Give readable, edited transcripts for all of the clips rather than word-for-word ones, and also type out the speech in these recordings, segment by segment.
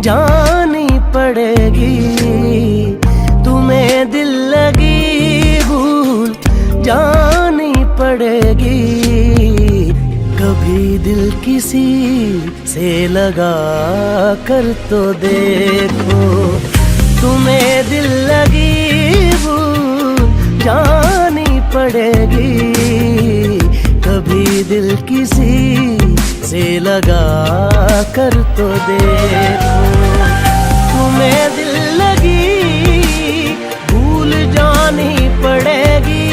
जानी पड़ेगी। तुम्हें दिल लगी भूल जानी पड़ेगी। कभी दिल किसी से लगा कर तो देखो। तुम्हें दिल लगी भूल जानी पड़ेगी। कभी दिल किसी से लगा कर तो देखो। तुम्हें दिल लगी भूल जानी पड़ेगी।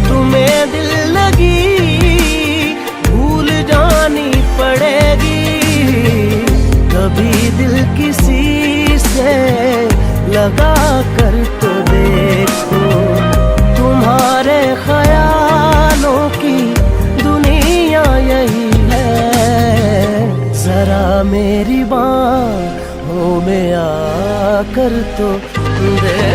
तुम्हें दिल लगी भूल जानी पड़ेगी। कभी दिल किसी से लगा कर तो देखो। तुम्हारे ख्यालों की दुनिया यही है। जरा मेरी बाहों में आकर तो देखो।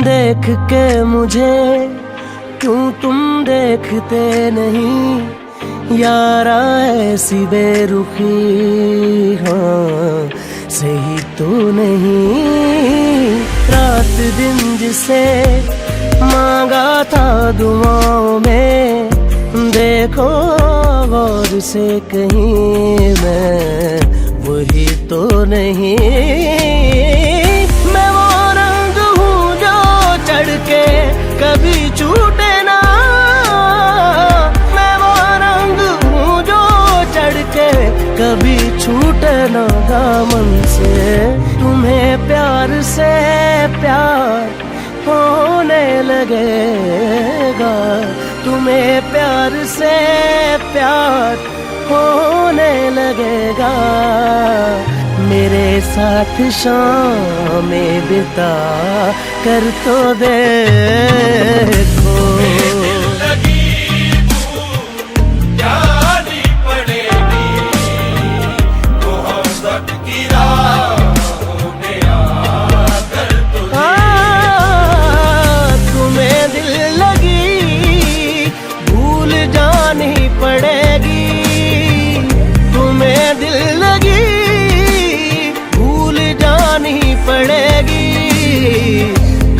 देख के मुझे क्यों तुम देखते नहीं। यारा ऐसी बेरुखी हाँ सही तो नहीं। रात दिन जिसे मांगा था दुआओं में, देखो गौर से कहीं मैं वही तो नहीं। मैं वो रंग हूँ जो चढ़ के कभी छूटे ना। मैं वो रंग हूँ जो चढ़ के कभी छूटे ना दामन से। तुम्हें प्यार से प्यार होने लगेगा। तुम्हें प्यार से प्यार होने लगेगा। मेरे साथ शाम में बिता कर तो देखो।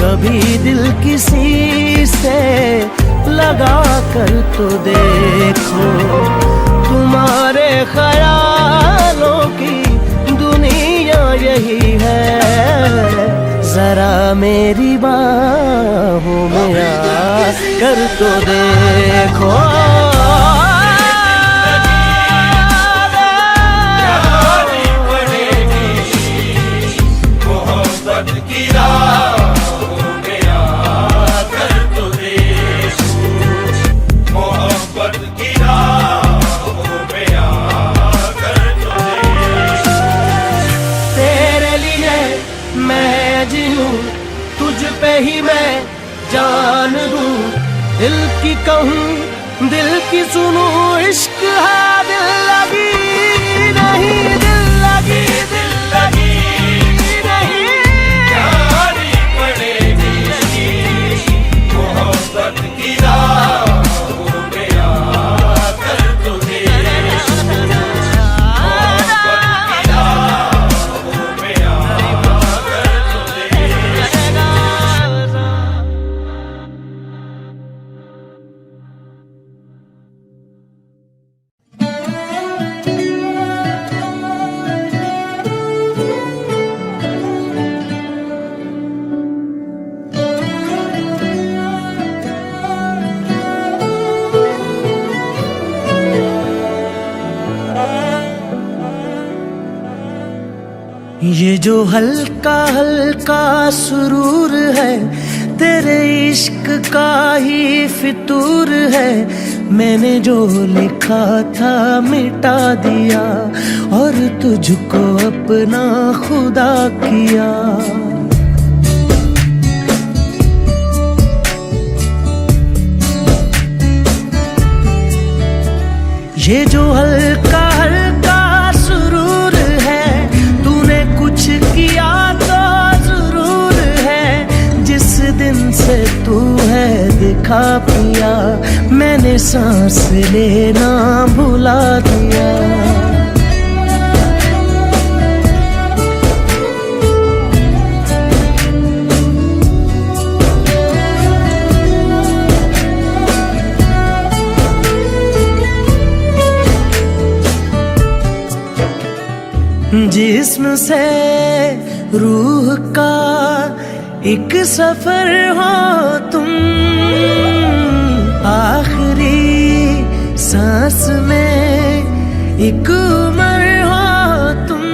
कभी दिल किसी से लगा कर तो देखो। तुम्हारे ख्यालों की दुनिया यही है। जरा मेरी बाहों में आ कर तो देखो। तुझ पे ही मैं जान दूं। दिल की कहूँ दिल की सुनूं। इश्क है दिल लगी नहीं। दिल लगी दिल लगी नहीं। जानी पड़ेगी मोहब्बत की राहों में आकर तो देखो। मोहब्बत की राहों में आकर तो देखो। ये जो हल्का हल्का सुरूर है तेरे इश्क का ही फितूर है, मैंने जो लिखा था मिटा दिया और तुझको अपना खुदा किया। ये जो हल्का हल्का सुरूर है, तूने कुछ किया तो जरूर है। जिस दिन से तू है दिखा पिया, मैंने सांस लेना भुला दिया। जिस्म से रूह का एक सफर हो तुम, आखिरी सांस में एक उम्र हो तुम।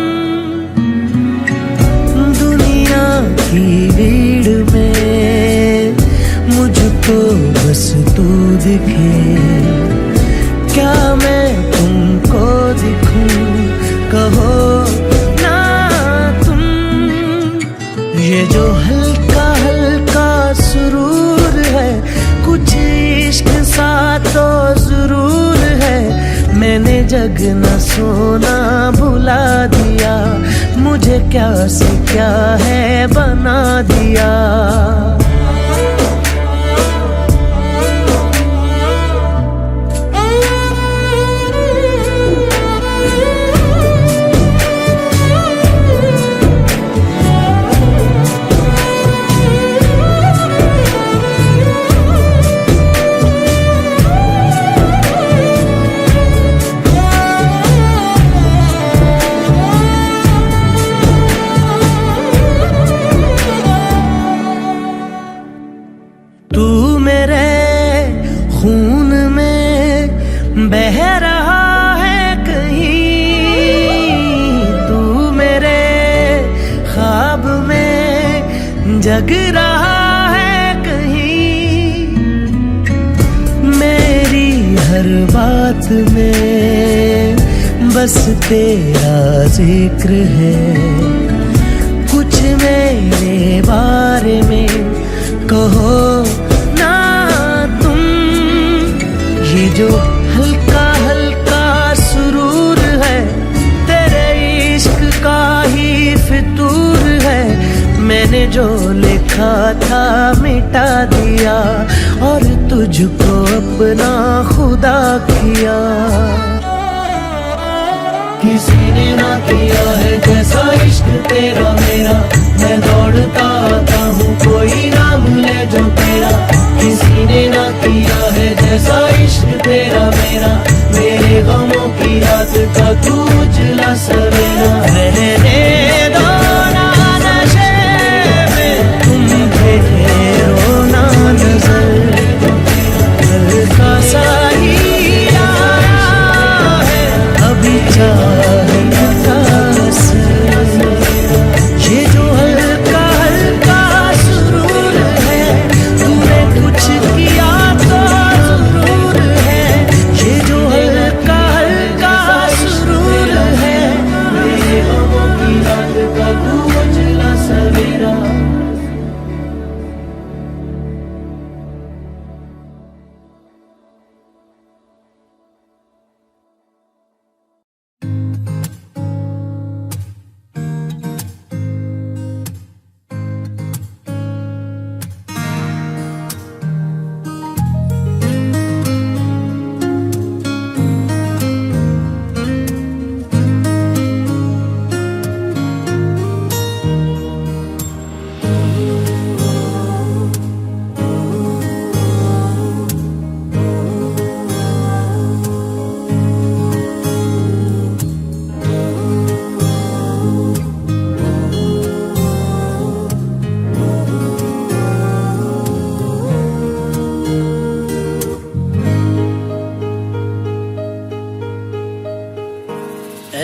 दुनिया की भीड़ में मुझको बस तू दिखे, क्या मैं तुमको दिखूं, कहो ना तुम। ये जो हल्का हल्का सुरूर है, कुछ इश्क सा तो जरूर है। मैंने जगना सोना भुला दिया, मुझे क्या से क्या है बना दिया। तू मेरे खून में बह रहा है कहीं, तू मेरे ख्वाब में जग रहा है कहीं। मेरी हर बात में बस तेरा जिक्र है, कुछ मेरे बारे में कहो ना तुम। ये जो हल्का हल्का सुरूर है, तेरे इश्क का ही फितूर है। मैंने जो लिखा था मिटा दिया और तुझको अपना खुदा किया। किसी ने ना किया है जैसा इश्क तेरा मेरा, मैं दौड़ता आता हूँ कोई नाम ले जो तेरा। किसी ने ना किया है जैसा इश्क तेरा मेरा, मेरे गमों की रात का तू उजला सवेरा। रहने दो ना नशे में तुम फेरो ना नजर, हल्का सा ही आया है अभी चाहने का असर। ये जो हल्का हल्का सुरूर है, तूने कुछ किया तो जरूर है। ये जो हल्का हल्का सुरूर है, मेरे गमों की रात का तू उजला सवेरा।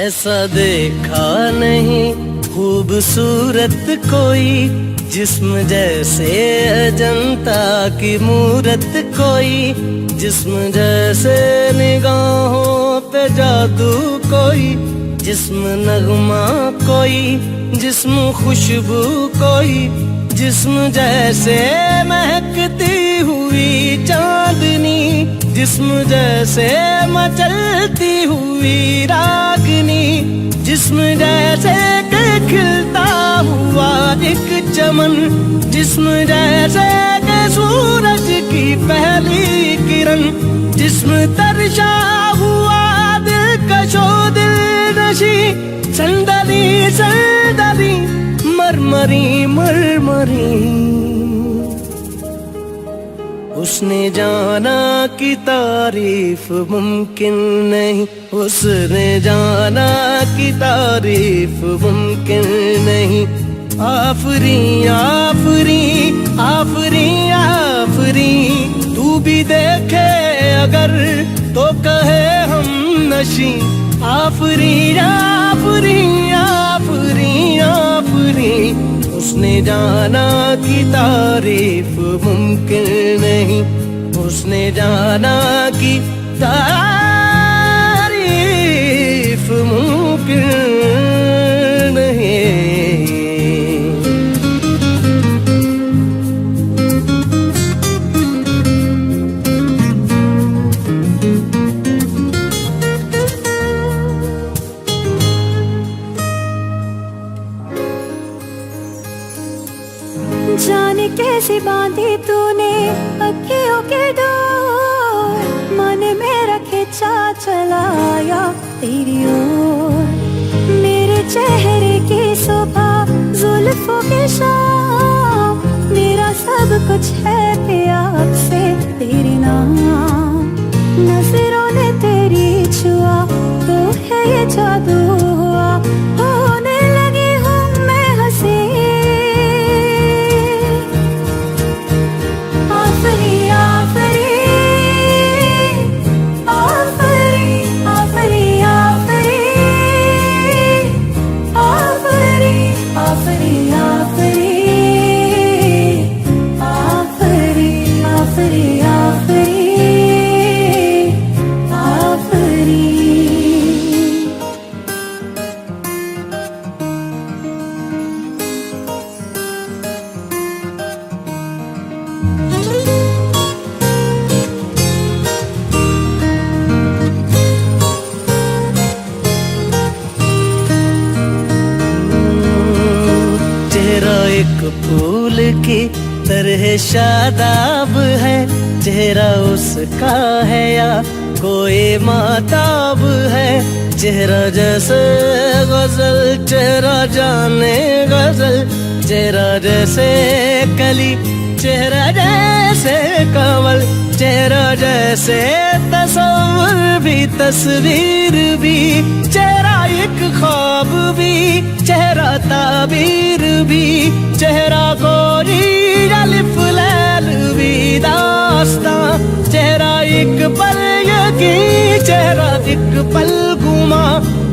ऐसा देखा नहीं खूबसूरत कोई, जिस्म जैसे अजंता की मूरत कोई, जिस्म जैसे निगाहों पे जादू कोई, जिस्म नगमा कोई, जिस्म खुशबू कोई, जिस्म जैसे महकती हुई चांदनी, जिस्म जैसे मचलती हुई रागनी, जिस्म जैसे कि खिलता हुआ एक चमन, जिस्म जैसे कि सूरज की पहली किरण, जिस्म तरशा हुआ दिलकशो दिलनशी, संदली संदली मरमरी मरमरी। उसने जाना कि तारीफ मुमकिन नहीं, उसने जाना कि तारीफ मुमकिन नहीं। आफरी आफरी आफरी आफरी, तू भी देखे अगर तो कहे हम नशी। आफरी आफरी आफरी आफरी, उसने जाना कि तारीफ मुमकिन नहीं, उसने जाना कि तारीफ मुमकिन नहीं। जाने कैसे बांधी तूने अखियों के डोर, मन मेरा खिंचा चलाया तेरी ओर। मेरे चेहरे की सुबह जुल्फों की शाम, मेरा सब कुछ है प्यार से तेरे नाम। नजरों ने तेरी छुआ तो है ये जादू हुआ, होने लगी हूँ मैं हंसी। एक फूल की तरह शादाब है, चेहरा उसका है या कोई माताब है। चेहरा जैसे गजल, चेहरा जाने गजल, चेहरा जैसे कली, चेहरा जैसे कमल, चेहरा जैसे तस्वीर भी तस्वीर भी, चेहरा एक ख्वाब भी, चेहरा ताबीर भी, चेहरा कोई अलिफ लैल भी दास्तां। चेहरा एक पल यकीन, चेहरा एक पल गुमा,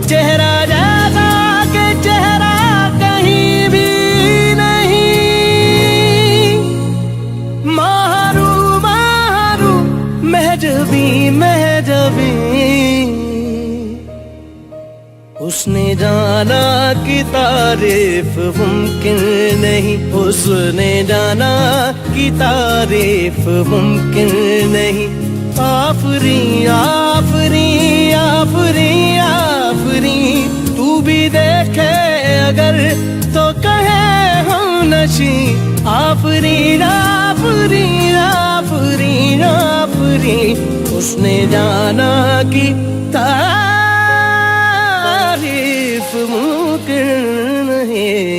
चेहरा जैसा के चेहरा कहीं भी नहीं। मारू मारू महजबी महजबी, उसने जाना कि तारीफ मुमकिन नहीं, उसने जाना कि तारीफ मुमकिन नहीं। आफरी आफरी आफरी आफरी, तू भी देखे अगर तो कहे हम नशी। आफरी आफरी आफरी आफरी, उसने जाना कि तारीफ मुमकिन नहीं।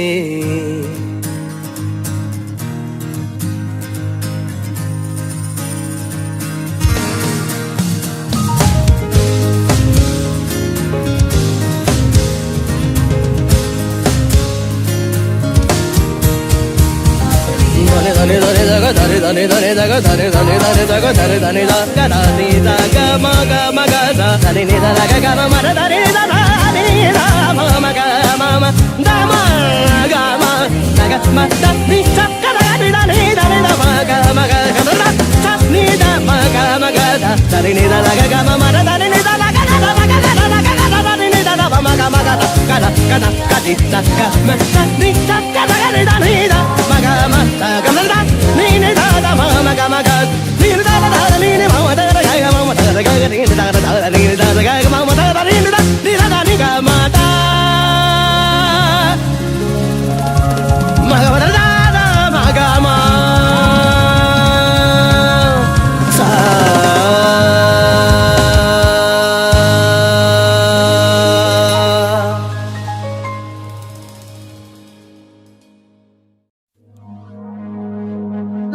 धने धने धगा धरे धने धने धगा धरे धने धने धगा धरे धने धगा धने धगा मगा मगा धने नि धगा गा मा मा धने धगा नि धा मा मा गा मा मा धा मा गा मा धगा मा धा नि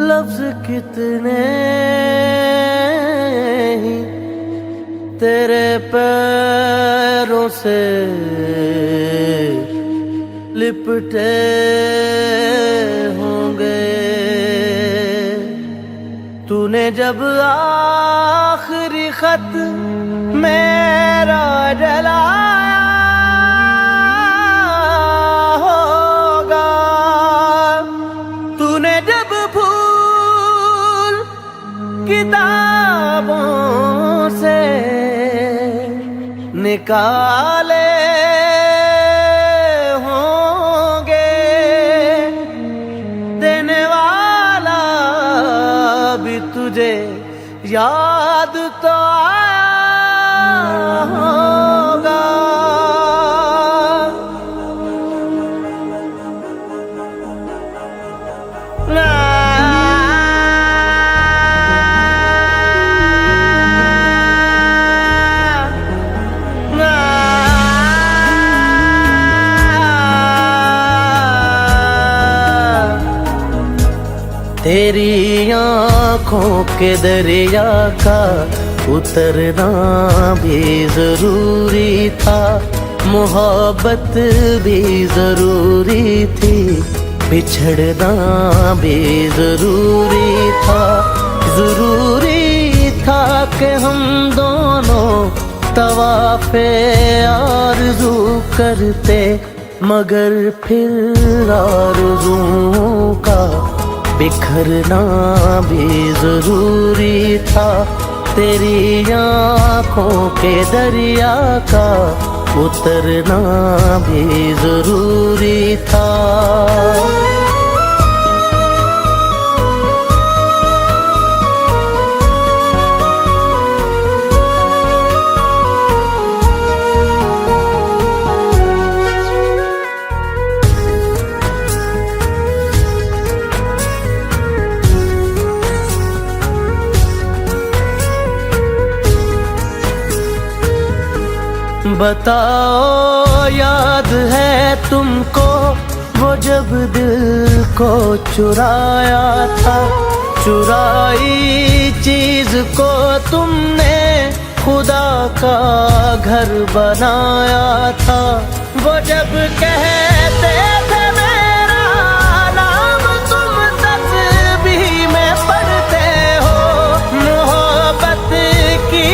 लफ्ज कितने ही तेरे पैरों से लिपटे होंगे। तूने जब आखिरी खत मेरा जलाया होगा, तूने जब फूल किताबों से निकाले होंगे, देने वाला भी तुझे याद तो आया होगा। तेरी आँखों के दरिया का उतरना भी जरूरी था, मोहब्बत भी जरूरी थी, बिछड़ना भी जरूरी था। जरूरी था कि हम दोनों तवाफ़े आरज़ू करते, मगर फिर आरज़ुओं का बिखरना भी जरूरी था। तेरी आँखों के दरिया का उतरना भी जरूरी था। बताओ याद है तुमको वो जब दिल को चुराया था, चुराई चीज को तुमने खुदा का घर बनाया था। वो जब कहते थे मेरा नाम तुम तस्बीह में पढ़ते हो, मोहब्बत की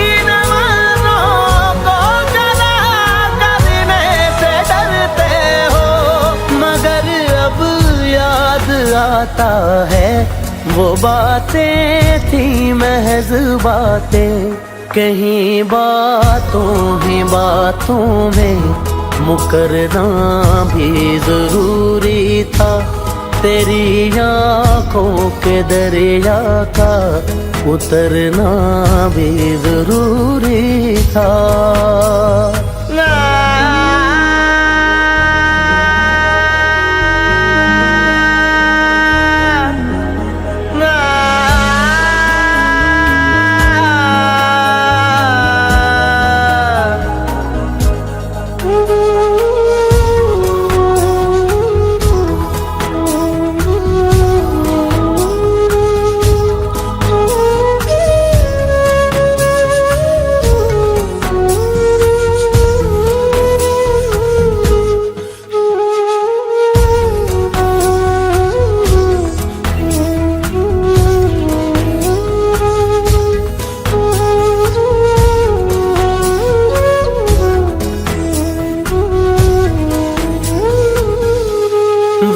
आता है वो बातें थी महज बातें, कहीं बातों ही बातों में मुकरना भी जरूरी था। तेरी आँखों के दरिया का उतरना भी जरूरी था।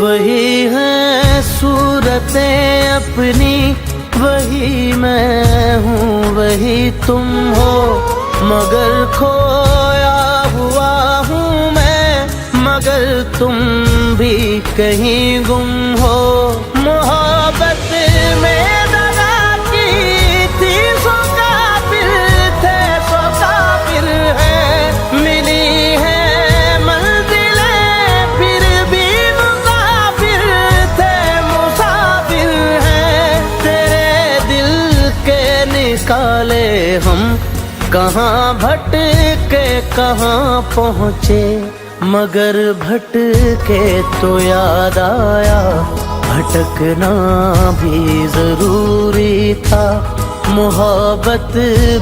वही है सूरतें अपनी, वही मैं हूँ वही तुम हो, मगर खोया हुआ हूँ मैं, अगर तुम भी कहीं गुम हो, मोहब्बत में दगा की थी, सो काफिर थे, सो काफिर है। मिली है मंजिलें फिर भी मुसाफिर थे, मुसाफिर है। तेरे दिल के निकाले हम कहाँ भटके कहाँ पहुँचे, मगर भटके तो याद आया भटकना भी जरूरी था। मोहब्बत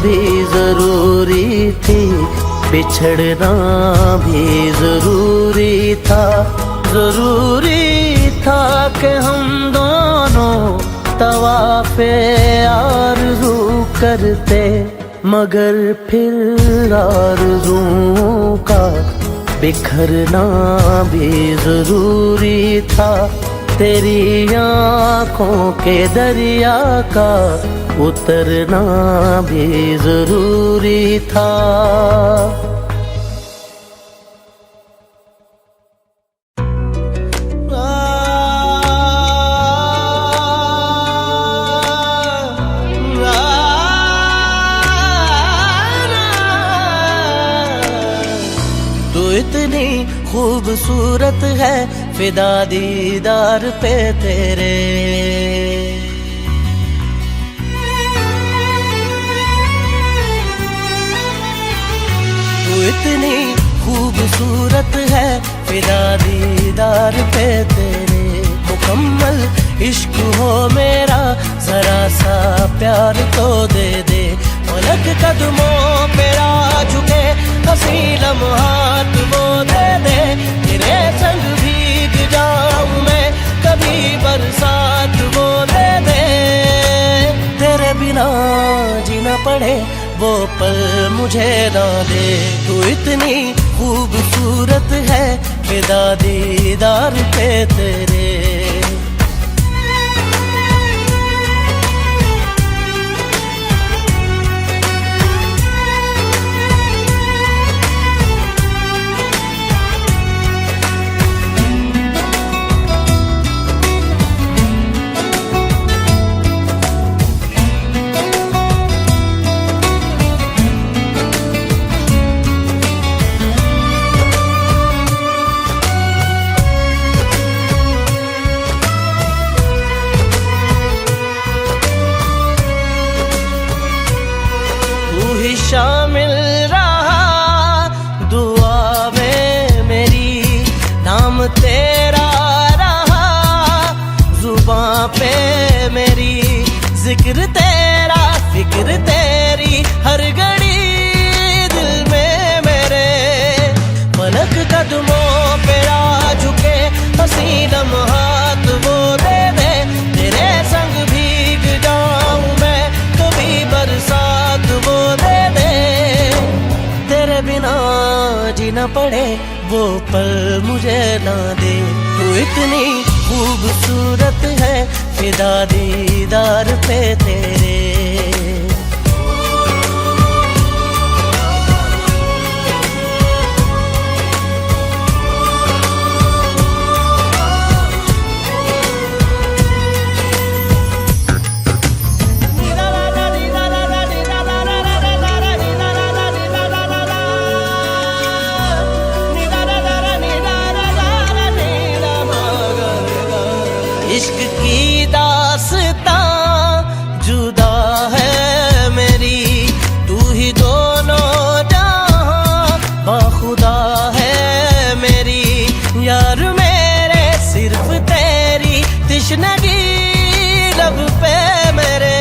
भी जरूरी थी, बिछड़ना भी जरूरी था। जरूरी था कि हम दोनों तवाफ़े आरज़ू करते, मगर फिर आरज़ुओं का बिखरना भी जरूरी था। तेरी आँखों के दरिया का उतरना भी जरूरी था। इतनी खूबसूरत है फिदा दीदार पे तेरे, तू इतनी खूबसूरत है फिदा दीदार पे तेरे। मुकम्मल इश्क हो मेरा, जरा सा प्यार तो दे दे। पलक कदमों पे आ झुके, हंसी लम्हात वो दे दे। तेरे संग भीग जाऊं मैं, कभी बरसात वो दे दे। तेरे बिना जीना पड़े वो पल मुझे ना दे। तू इतनी खूबसूरत है फिदा दीदार पे तेरे। शामिल रहा दुआ में मेरी, नाम तेरा रहा जुबां पे मेरी। जिक्र तेरा फिक्र तेरी हर घड़ी दिल में मेरे। पलक कदमों पे आ झुके, हंसी लम्हात वो दे दे। तेरे संग भीग जाऊं मैं, कभी बरसात वो दे दे। तेरे बिना जीना पड़े वो पल मुझे ना दे। तू इतनी खूबसूरत है फिदा दीदार पे तेरे। इश्क की दास्तां जुदा है मेरी, तू ही दोनों जहां बाखुदा है मेरी। यार मेरे सिर्फ तेरी तिश्नगी लब पे मेरे।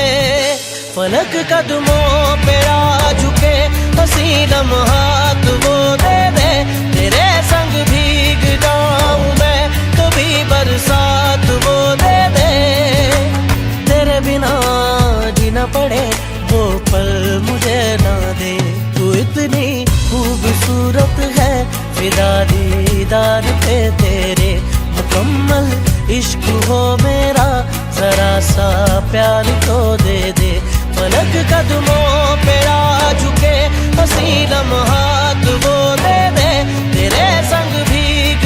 फलक कदमों पे आ झुके, हंसी लम्हात वो दे दे। तेरे संग भीग जाऊं मैं, कभी बरसात वो दे दे। तेरे बिना जीना पड़े वो पल मुझे ना दे। तू इतनी खूबसूरत है फिदा दीदार पे तेरे। मुकम्मल इश्क हो मेरा, जरा सा प्यार तो दे दे। पलक कदमों पे आ झुके, हंसी लम्हात वो दे दे। तेरे संग भीग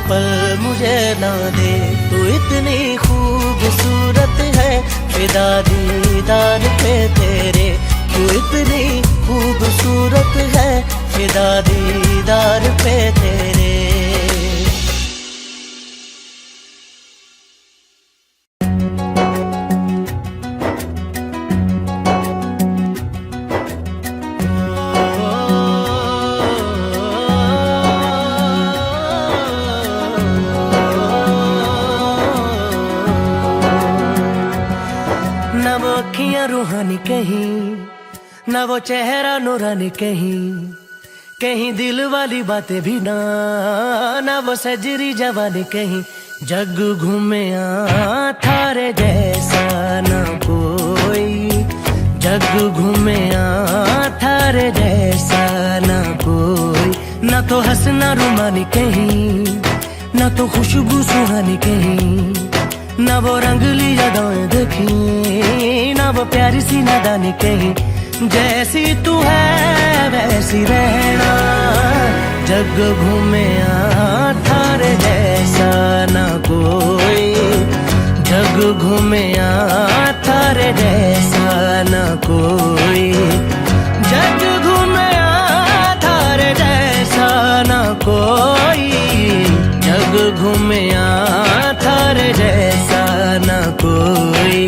पल मुझे ना दे। तू इतनी खूबसूरत है फिदा दीदार पे तेरे। तू इतनी खूबसूरत है फिदा दीदार पे तेरे। न वो अखियां रूहानी कहीं, न वो चेहरा नूरानी कहीं, कहीं दिल वाली बातें भी ना, न वो सजरी जवानी कहीं। जग घूमे थारे जैसा न कोई, जग घूमे थारे जैसा न कोई। न तो हंसना रुमानी कहीं, न तो खुशबू सुहानी कहीं, न वो रंगली यादें देखी, न वो प्यारी सी नादानी कहीं। जैसी तू है वैसी रहना, जग घूमे थारे जैसा न कोई। जग घूमे थारे जैसा न कोई। जग घूमे थारे जैसा न कोई। जग घूमे थारे जैसा न कोई।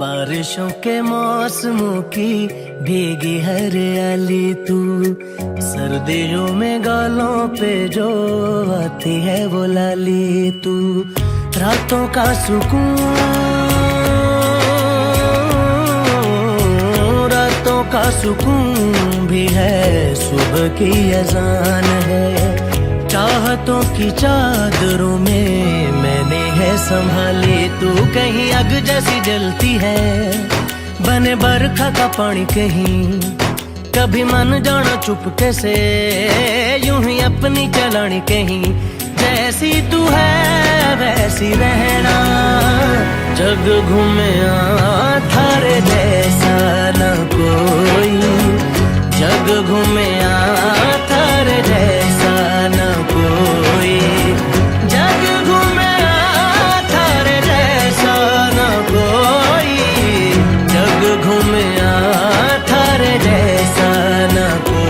बारिशों के मौसमों की भीगी हरियाली तू, सर्दियों में गालों पे जो आती है वो लाली तू। रातों का सुकून, रातों का सुकून भी है, सुबह की अजान है। चाहतों की चादरों में मैंने है संभाली तू। कहीं आग जैसी जलती है, बने बरखा का पानी कहीं। कभी मन जाना चुपके से, यूं ही अपनी चलानी कहीं। जैसी तू है वैसी रहना, जग घूमे थारे जैसा न कोई। जग घूमे थारे जैसा न कोई। जग घूमे थारे जैसा न कोई। जग घूमे थारे जैसा न कोई।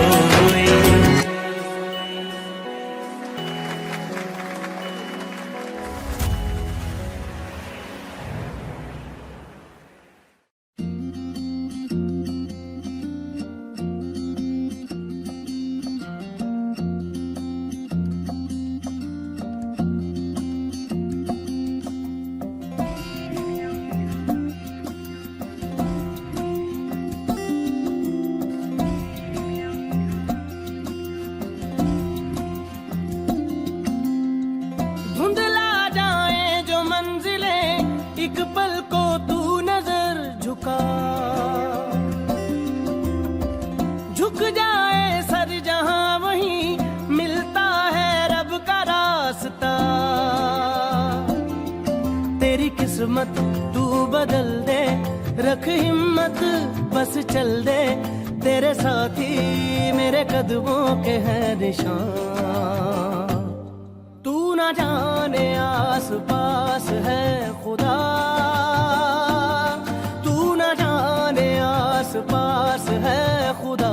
धुंधला जाए जो मंजिलें, एक पल को तू नजर झुका। झुक जाए सर जहां वहीं मिलता है रब का रास्ता। तेरी किस्मत तू बदल दे, रख हिम्मत बस चल दे। तेरे साथी मेरे कदमों के हैं निशान। तू ना जाने आस पास है खुदा, तू ना जाने आस पास है खुदा।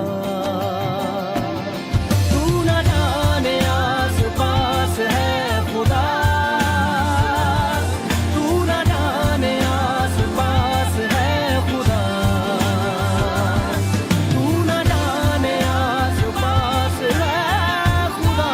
तू ना जाने आस पास है खुदा। तू ना जाने आस पास है खुदा। तू ना जाने आस पास है खुदा।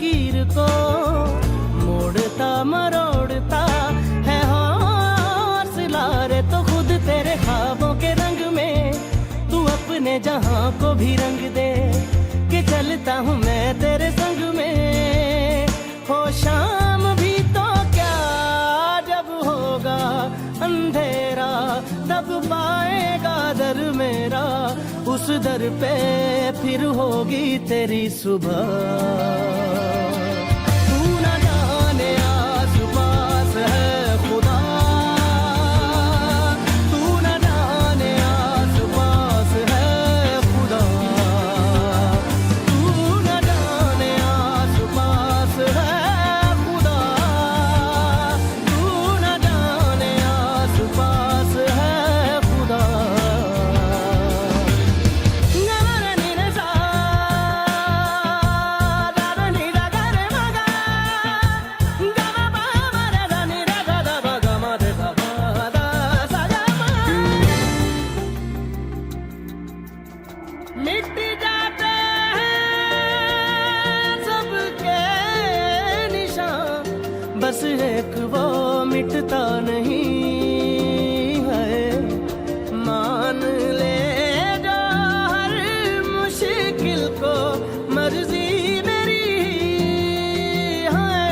लकीर को मोड़ता मरोड़ता है हौसला रे। तो खुद तेरे ख्वाबों के रंग में तू अपने जहां को भी रंग दे कि चलता हूँ मैं तेरे संग में। हो शाम भी तो क्या जब होगा अंधेरा तब पाएगा दर मेरा, उस दर पे फिर होगी तेरी सुबह। तू न जाने आस पास है खुदा, तू न जाने आस पास है खुदा, तू न जाने आस पास है खुदा, तू न जाने आस पास है खुदा। मिट जाते हैं सबके निशान, बस एक वो मिटता नहीं है। मान ले जो हर मुश्किल को मर्जी मेरी है।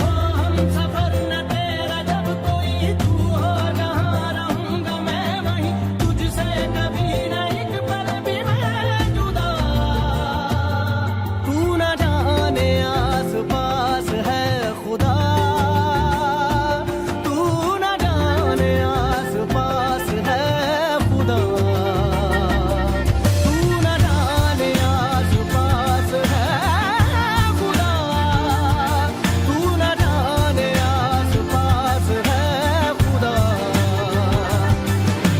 हो हम सफर न तेरा जब कोई तू हो, जहाँ रहूंगा मैं वहीं तुझसे कभी नहीं पल भी मैं जुदा। तू न जाने आस पास है खुदा, तू न जाने आस पास है खुदा, तू न जाने आस पास है खुदा, तू न जाने आस पास है खुदा,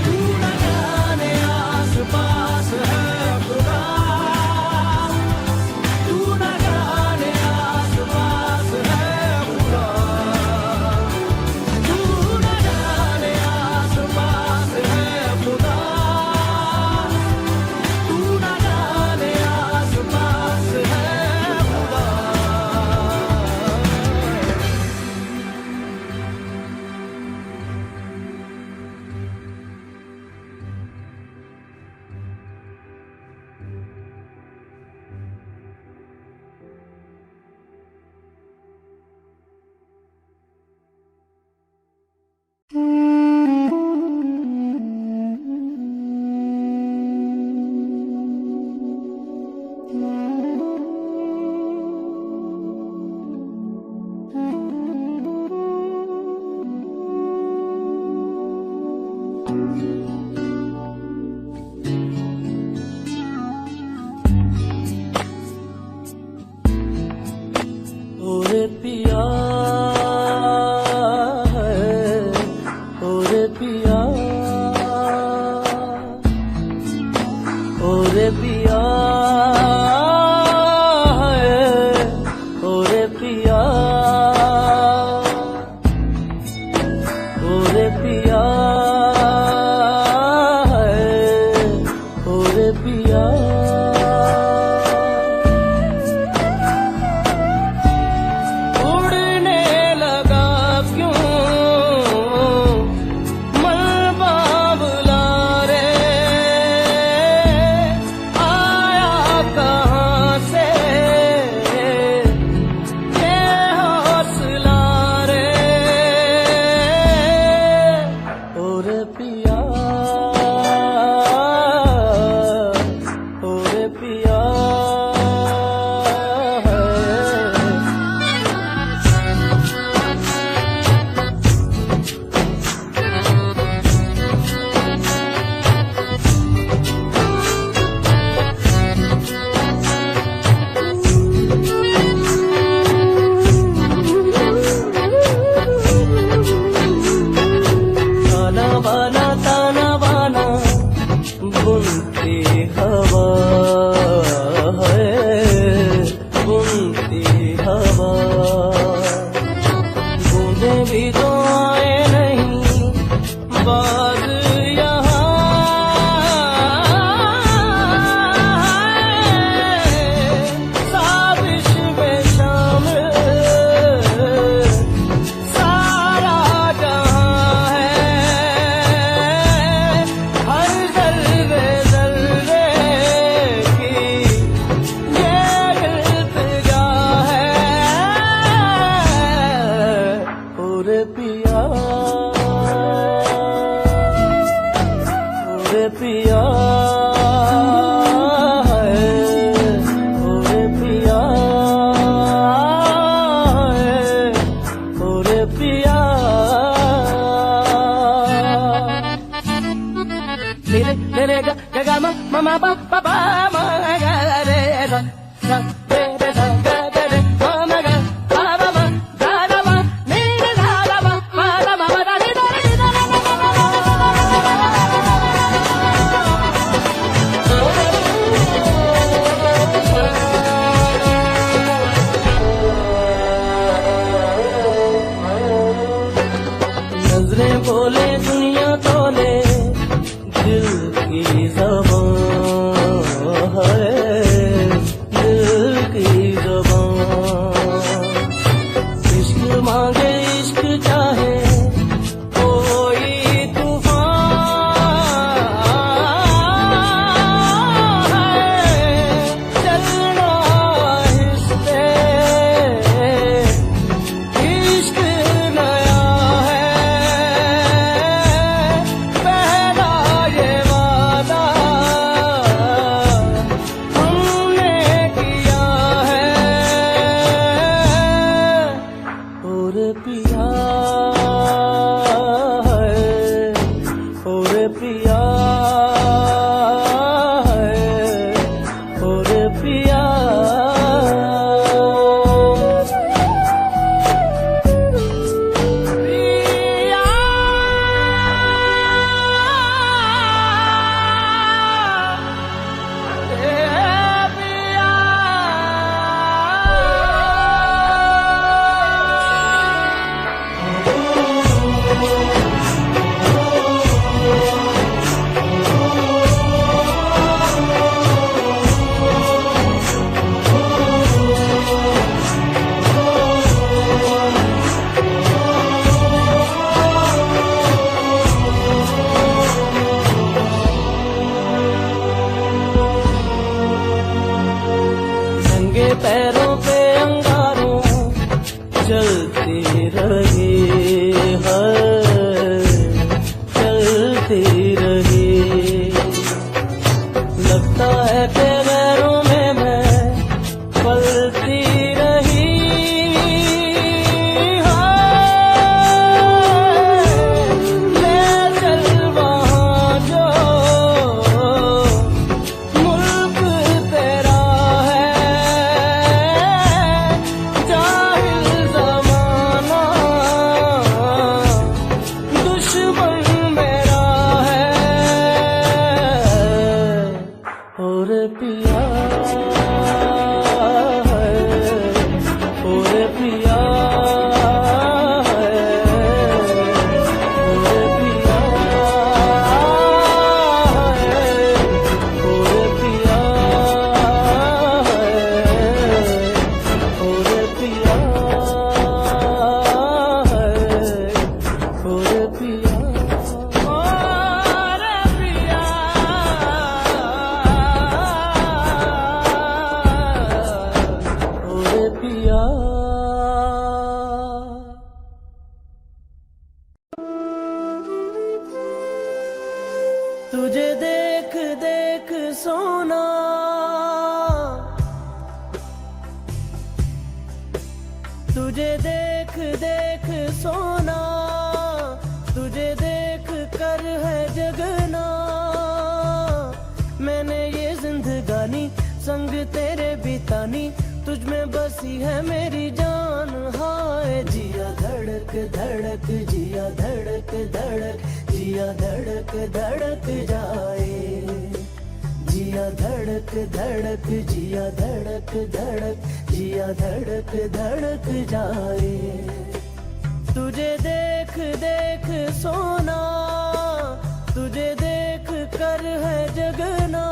तू न जाने आस पास है खुदा, तू न जाने आस पास है खुदा, तू न जाने आस पास है खुदा, तू न जाने आस पास है खुदा। ओरे पिया है, ओरे पिया, ओरे पिया है, ओरे पिया, ओरे पिया है, ओरे पिया। उड़ने लगा क्यों मन बाबला रे, आया कहाँ से ये हौसला रे। ओरे पिया, ओरे पिया है। ताना बाना बुनती हवा सा रे रे सा ग ग रे मा म ग सा रा मा गा रा मा नी रे सा रा मा मा रा मा मा रा नी दा रे नी दा रा रा रा रा नजरें बोले दुनिया तोले दिल की ज़बान है दिल की ज़बान इश्क मांगे इश्क चाहे कोई तूफान है चलना हिस्से इश्क नया है पहला ये वादा हमने किया है और पिया है और पिया है और पिया पिया नंगे पैरों पे अंगारों चलती रही है चलती रही लगता है कि गैरों में मैं पलती रही है ले चल वहाँ जो मुल्क तेरा है जाहिल ज़माना दुश्मन मेरा है और पिया है और पिया है और पिया है और पिया है और पिया है और पिया और पिया तुझे देख देख सोना तुझे देख देख सोना तुझे देख कर है जगना मैंने ये जिंदगानी संग तेरे बितानी तुझ में बसी है मेरी जान हाय जिया धड़क धड़क जिया धड़क धड़क जिया धड़क धड़क जाए जिया धड़क धड़क जिया धड़क धड़क जिया धड़क धड़क जाए तुझे देख देख सोना तुझे देख कर है जगना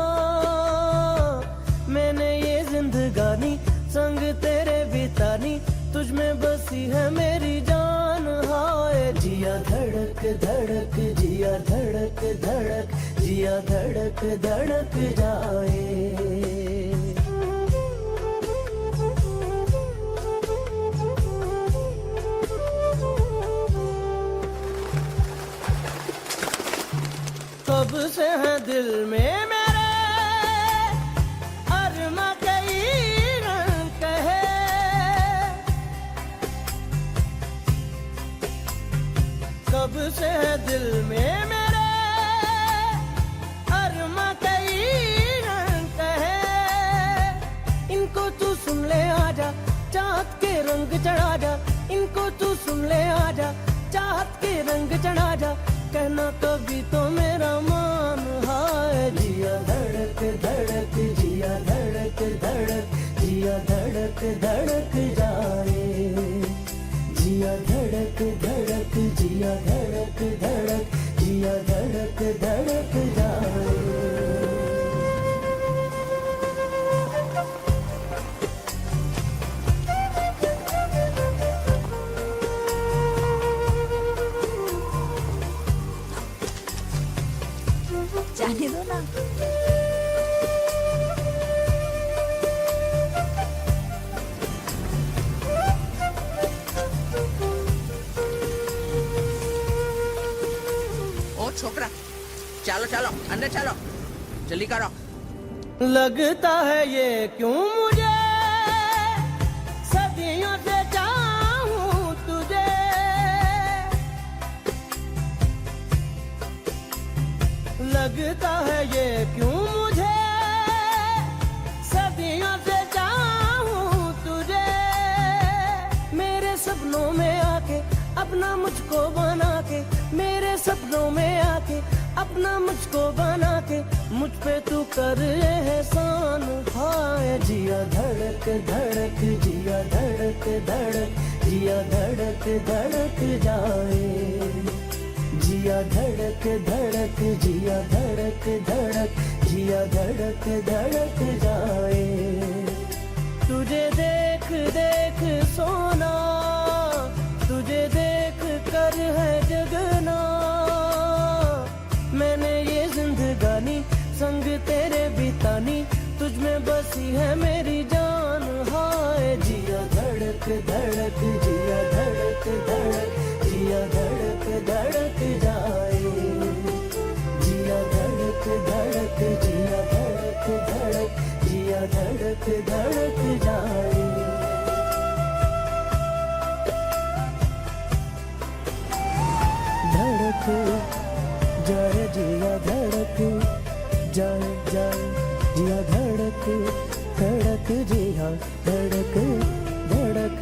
मैंने ये जिंदगानी संग तेरे बितानी तुझ में बसी है मेरी जान हाय जिया धड़क धड़क जिया धड़क धड़क जिया धड़क धड़क जाए कब से है दिल में मेरे अरमा कई रंग है कब से है दिल में मेरे अरमा कई रंग है इनको रंग चढ़ा जा, इनको तू सुन ले आजा, चाहत के रंग चढ़ा जा, कहना कभी तो मेरा मान। हाय जिया धड़क धड़क, जिया धड़क धड़क, जिया धड़क धड़क जाए, जिया धड़क धड़क, जिया धड़क धड़क, जिया धड़क धड़क जाए। जाने दो ना। ओ छोकरा, चलो चलो अंदर चलो, जल्दी करो। लगता है ये क्यों मुझे सदियों से चाहूं तुझे, लगता है ये क्यों मुझे सदियों से चाहूं तुझे, मेरे सपनों में आके अपना मुझको बना के, मेरे सपनों में आके अपना मुझको बना के, मुझ पे तू कर एहसान। हाय जिया धड़क धड़क, जिया धड़क धड़क, जिया धड़क धड़क जाए, जिया धड़क धड़क, जिया धड़क धड़क, जिया धड़क धड़क जाए। तुझे देख देख सोना, तुझे देख कर है जगना, मैंने ये जिंदगानी संग तेरे बितानी, तुझ में बसी है मेरी जान। हाय जिया धड़क धड़क, जिया धड़क धड़क, जिया धड़क धड़क जाए, जिया धड़क धड़क, जिया धड़क धड़क, जिया धड़क धड़क जाए। धड़क जाए जिया धड़क, जाए जाए जिया धड़क धड़क, जिया धड़क धड़क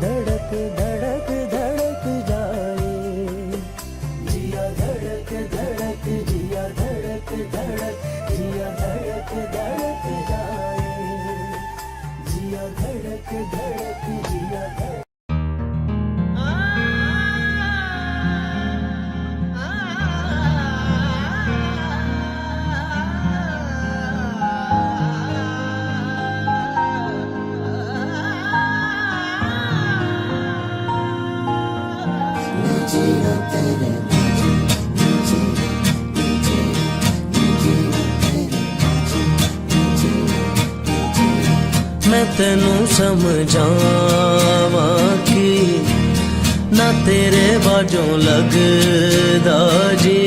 धड़क धड़क धड़क जाए, जिया धड़क धड़क, जिया धड़क धड़क, जिया धड़क धड़क जाए, जिया धड़क धड़क, जिया धड़क। मैं तेनू समझावा कि ना तेरे बाजों लगदा जी,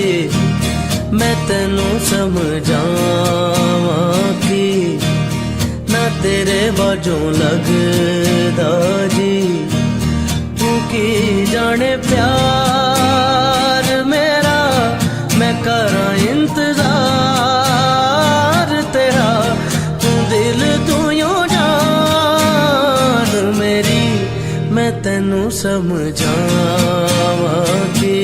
मैं तेनू समझावा कि ना तेरे बाजों लगदा जी, तू की जाने प्यार मेरा, मैं करा इंतजार तेरा, तू दिल तू यूं जान मेरी, मैं तेनू समझावा कि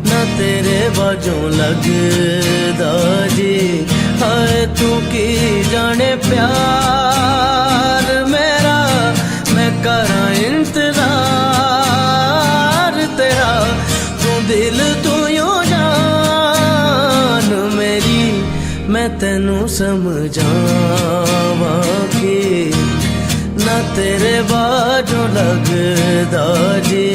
ना तेरे बाजों लगदा जी। हाय तू की जाने प्यार मेरा, मैं करा इंतजार तेरा, तू दिल तू यूं जान मेरी, मैं तेनू समझावा कि ना तेरे बाजों लगदा जी।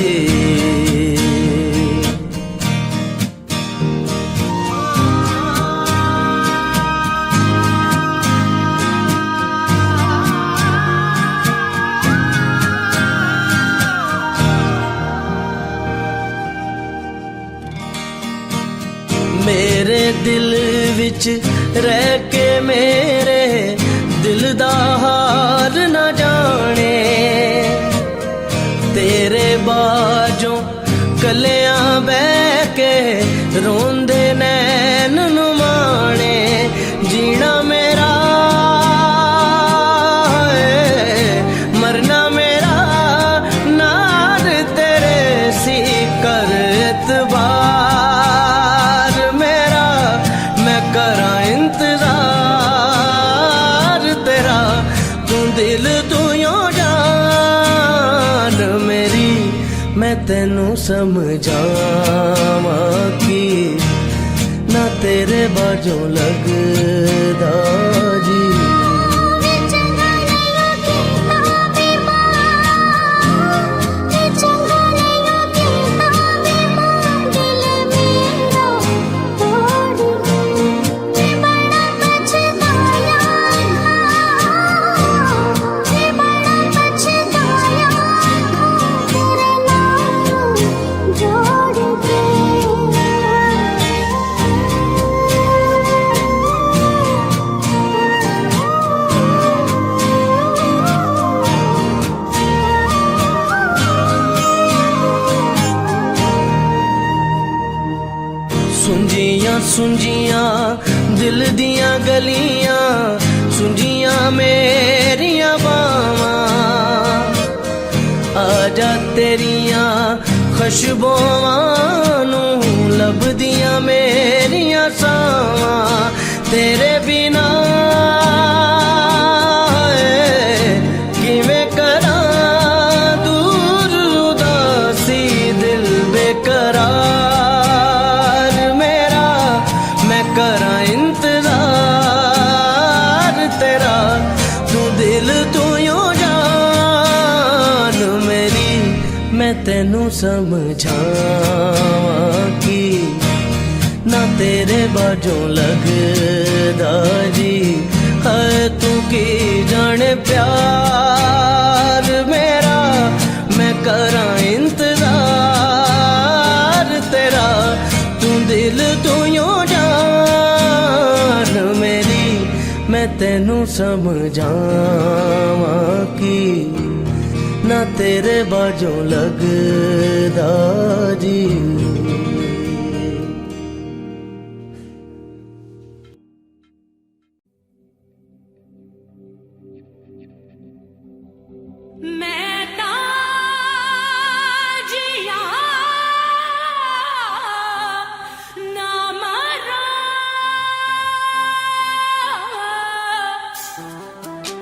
मेरे दिल विच रह के मेरे दिल दा हाल न जाने, तेरे बाजों कलियां बह के रोंदे नैन नुमाने, जीना मेरा है मरना मेरा तेनू समझावा कि ना तेरे बाजों लगदा जी। सुंजियां सुंजियां दिल दियां गलियां, सुंजियां मेरियां बावां, आजा तेरियां खुशबुआं नू लभदियां मेरियां सावां। तेरे बिना किवें करां दूर उदासी दिल बेकरार मेरा, मैं करां इंतजार तेरा, तू दिल तू यूं जान मेरी। मैं तेनू समझावां कि ना तेरे बाजों लगदा जी। है तू की जाने प्यार मेरा, मैं करां इंतजार तेरा, तू दिल तू यूं जान मेरी। मैं तेनू समझावां कि ना तेरे बाजों लगदा जी। मैं ताजिया ना मरा,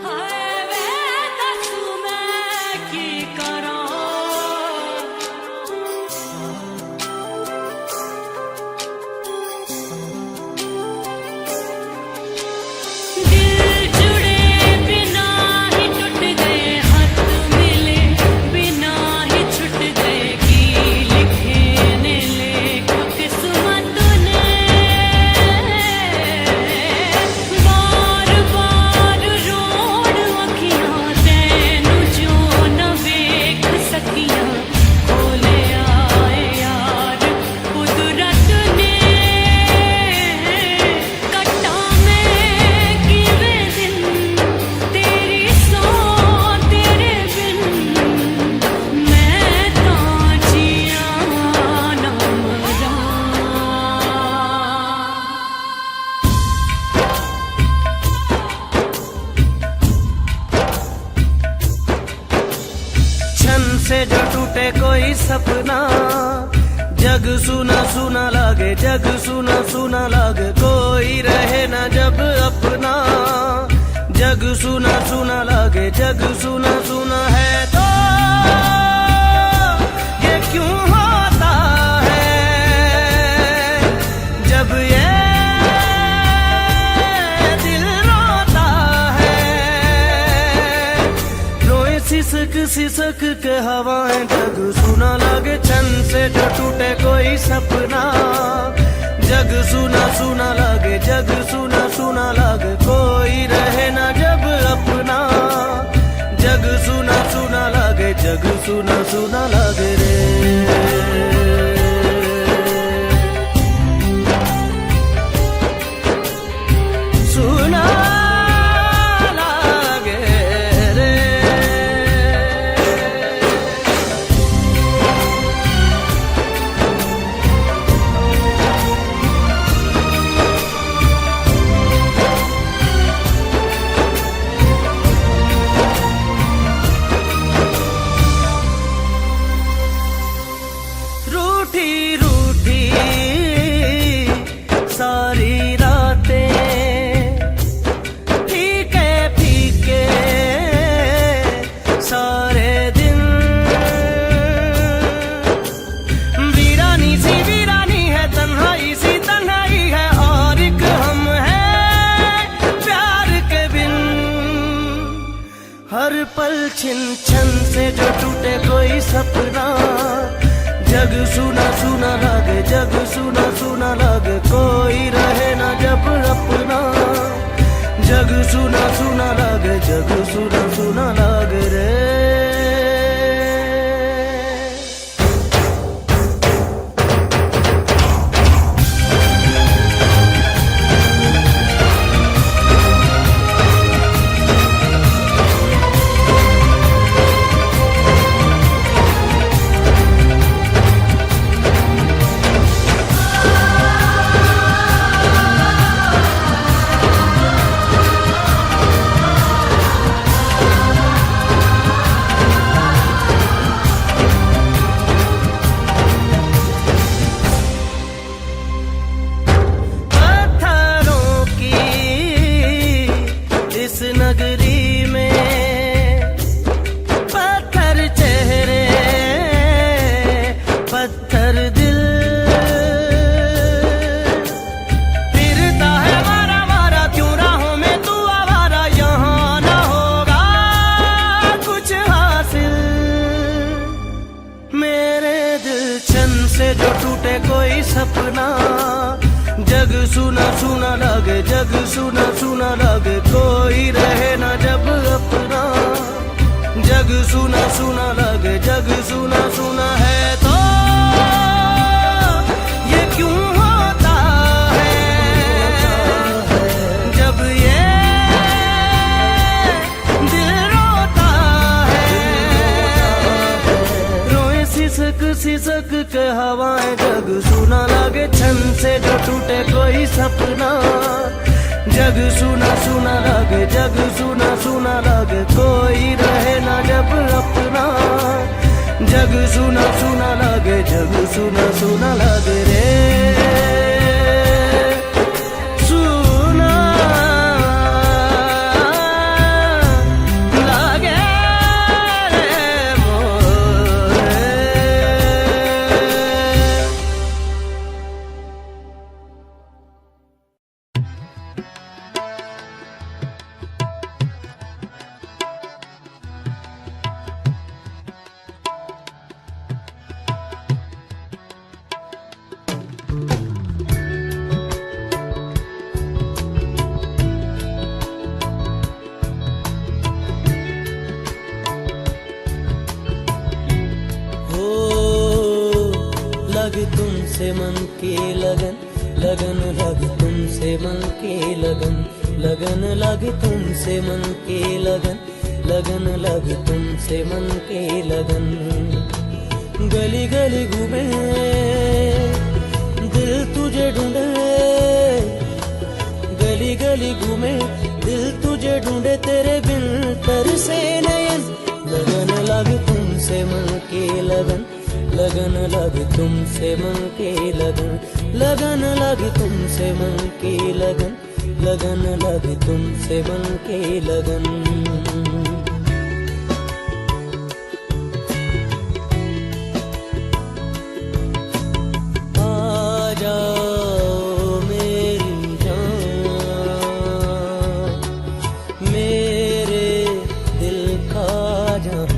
हाय वे दसू मैं की करा। दिल जुड़े बिना ही टूट गए, हाथ मिले बिना ही छूट गए, की लिखे ने लेख किस्मत ने। बार बार रोड़ अखियां तैनू जो न वेख सकियां, खोले आए यार कुदरत ने। कट्टा मैं किवें दिन तेरी सौ तेरे बिन, मैं तां जिया ना मरा। क्षण से जो टूटे कोई सपना, जग सुना सुना लागे, जग सुना सुना लागे, कोई रहे ना जब अपना। जग सुना सुना लागे, जग सुना सुना है तो ये क्यों होता है जब ये दिल रोता है। रोए सिसक सिसक के हवाएं, जग सुना लागे, क्षण से जो टूटे कोई सपना। जग सुना सुना लागे, जग सुना सुना लागे, कोई रहे ना जब अपना। जग सुना सुना लागे, जग सुना सुना लागे रे। सुना लागे रे। हर पल छिन छन से जो टूटे कोई सपना, जग सुना सुना लगे, जग सुना सुना लगे, कोई रहे ना जब अपना। जग सुना सुना लगे, जग सुना सुना लगे रे। इस नगरी में पत्थर चेहरे, पत्थर दिल, फिरता है मारा मारा क्यों राहों में तू आवारा, यहाँ न होगा कुछ हासिल। मेरे दिल छन से जो टूटे कोई सपना, जग सुना सुना लगे, जग सुना सुना लगे, कोई रहे ना जब अपना। जग सुना सुना लगे, जग सुना सुना है तो ये क्यों होता है, जब ये दिल रोता है। रोए सिसक सिसक के हवाएं, जग सुना लगे छन से जो टूटे कोई सपना। जग सुना सुना लगे, जग सुना सुना लगे, कोई रहे ना जब अपना। जग सुना सुना लगे, जग सुना सुना लगे रे। सुना लगे रे मोरे। लग तुमसे मन की लगन, लगन लग तुमसे मन की लगन, लगन लग तुमसे मन की लगन, लगन लग तुमसे मन की लगन। गली गली घूमे दिल तुझे ढूंढे, गली गली घूमे दिल तुझे ढूंढे, तेरे बिन तरसे नयन। लगन लग तुमसे मन की लगन, लगन लग तुमसे मन की लगन, लगन लग तुमसे मन की लगन, लगन लग तुमसे मन की लगन। आ जाओ मेरी जान, मेरे दिल का जान,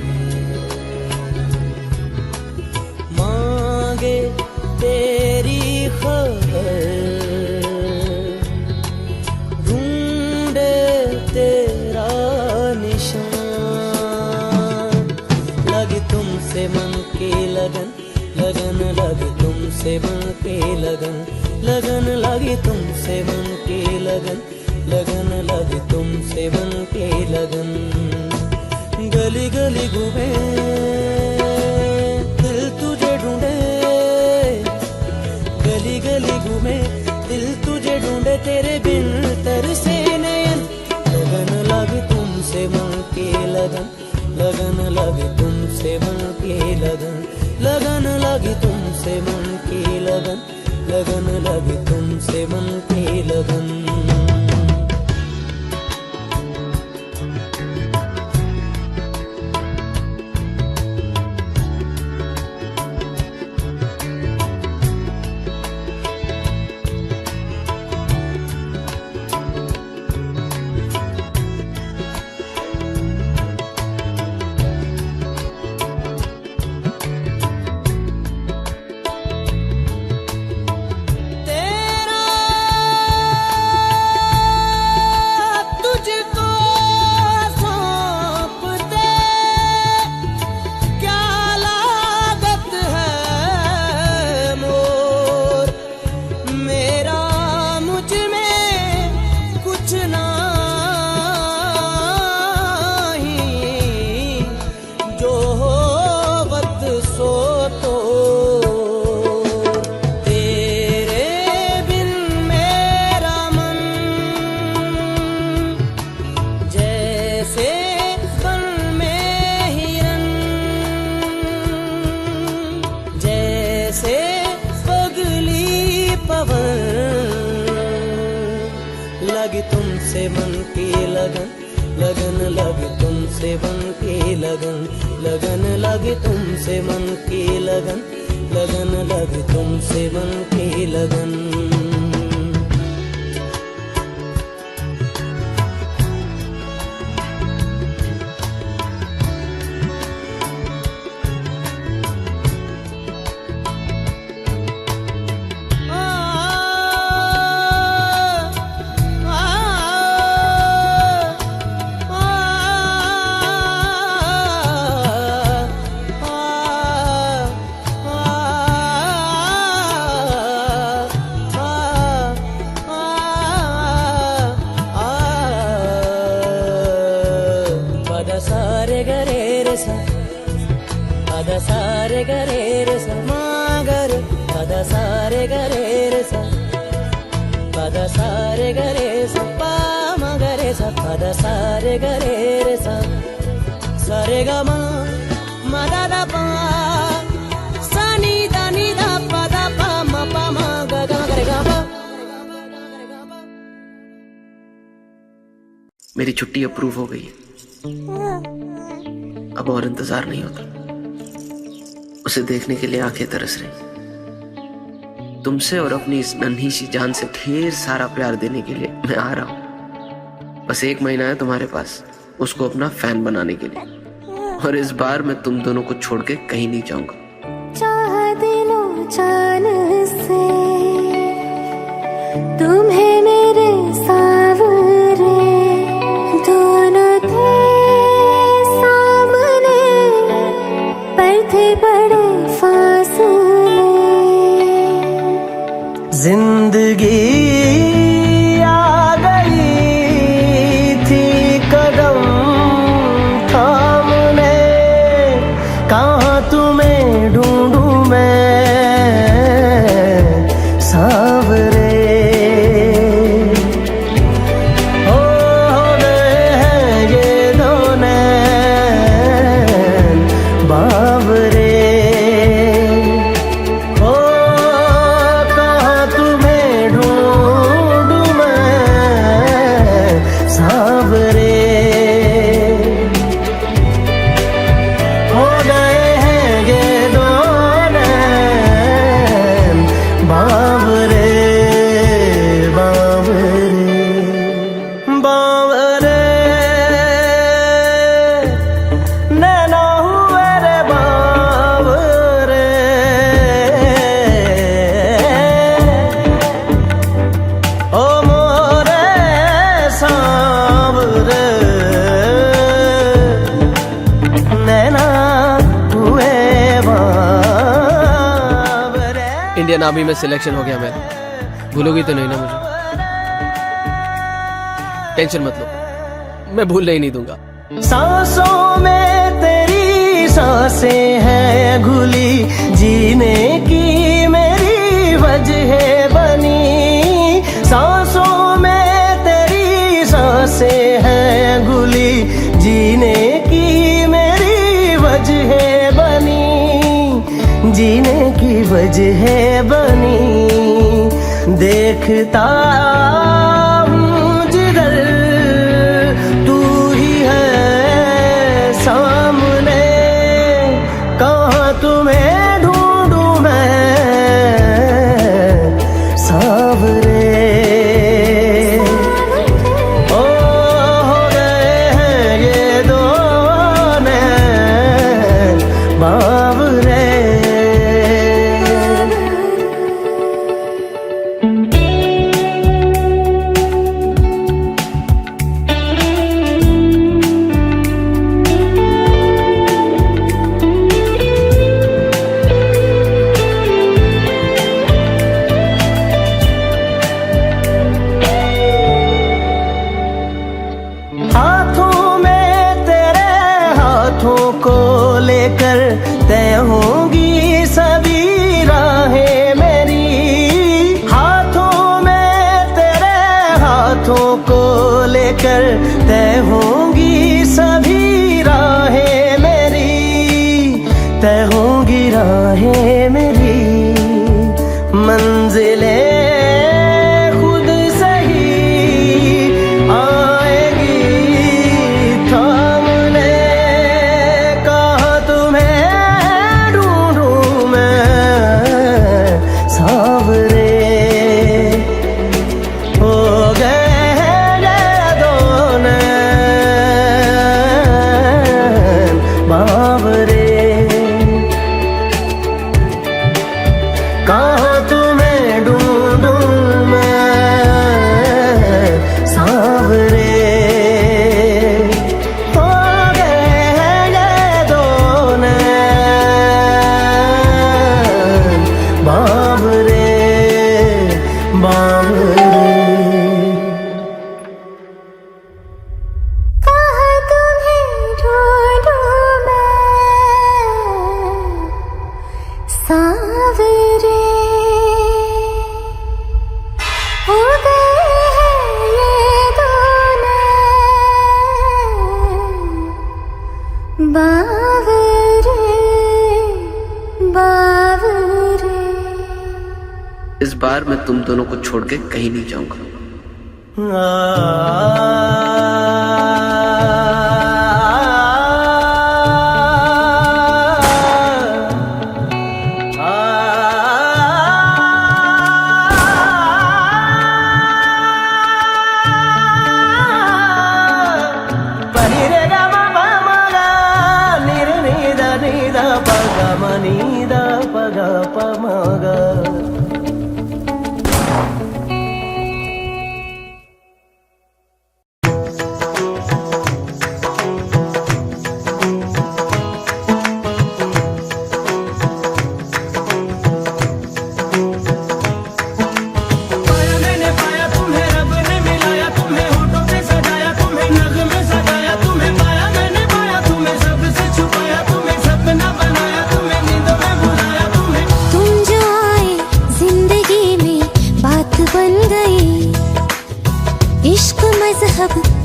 मांगे तेरी खबर, ढूंढे तेरा निशान। लग तुमसे मन की लगन, लगन लग तुमसे मन की लगन, लगन लगी तुमसे मन की लगन, लगन लग तुमसे मन की लगन। गली गली घूमे दिल तुझे ढूंढे, गली गली घूमे दिल तुझे ढूंढे, तेरे बिन तरसे नयन। लगन लग तुमसे मन की लगन, लगन लग तुमसे मन की लगन, लगन लग तुमसे मन की लगन, लगन लग तुमसे मन की लगन। तुमसे मन की लगन, लगन लगे तुमसे मन की लगन, लगन लगे तुमसे मन की लगन, लगन लगे तुमसे मन की लगन। सारे गरे रे सा, पदा सारे गरे रे सा, मा गरे, पदा सारे गरे रे सा, पदा सारे गरे सा, पा मा गरे सा, पदा सारे गरे रे सा, सारे गा मा दा दा पा, सा नी दा पा दा पा मा गा गा गरे गा पा। मेरी छुट्टी अप्रूव हो गई है, अब और इंतजार नहीं होता। उसे देखने के लिए आंखें तरस रही। तुमसे और अपनी इस नन्ही सी जान से ढेर सारा प्यार देने के लिए मैं आ रहा हूं। बस 1 महीना है तुम्हारे पास उसको अपना फैन बनाने के लिए, और इस बार मैं तुम दोनों को छोड़ के कहीं नहीं जाऊंगा। चाह दिलों जान से तुम्हें मेरे सावरे, दोनों थे सामने पर थे बड़े फासले। जिंदगी आ गई थी कदम थामने, कहाँ तुम्हें ढूंढूं मैं सावरे। हो गए हैं ये दोनों बावरे। ओ कहाँ तुम्हें ढूंढूं मैं सावरे। हो गए हैं ये दोनों बावरे, बावरे, बावरे, नैना हुए रे बावरे। ओ मोरे सांवरे, नैना हुए बावरे। इंडियन आर्मी में सिलेक्शन हो गया मेरा, भूलोगी तो नहीं ना मुझे? टेंशन मत लो, मैं भूलने ही नहीं दूंगा। सांसों में तेरी सांसें हैं घुली, जीने की मेरी वजह बनी। सांसों में तेरी सांसें हैं घुली, जीने की मेरी वजह बनी, जीने की वजह बनी। देखता हूँ जिधर तू ही है सामने, कहाँ तुम्हें ढूंढूं मैं सावरे। ओ हो गए हैं ये दोनों बावरे। हाथों में तेरे हाथों को लेकर तय होंगी सभी राहें मेरी। हाथों में तेरे हाथों को लेकर तय होंगी सभी राहें मेरी, तय होंगी राहें मेरी। मंजिलें खुद सही बावरे बावरे। इस बार मैं तुम दोनों को छोड़ के कहीं नहीं जाऊंगा।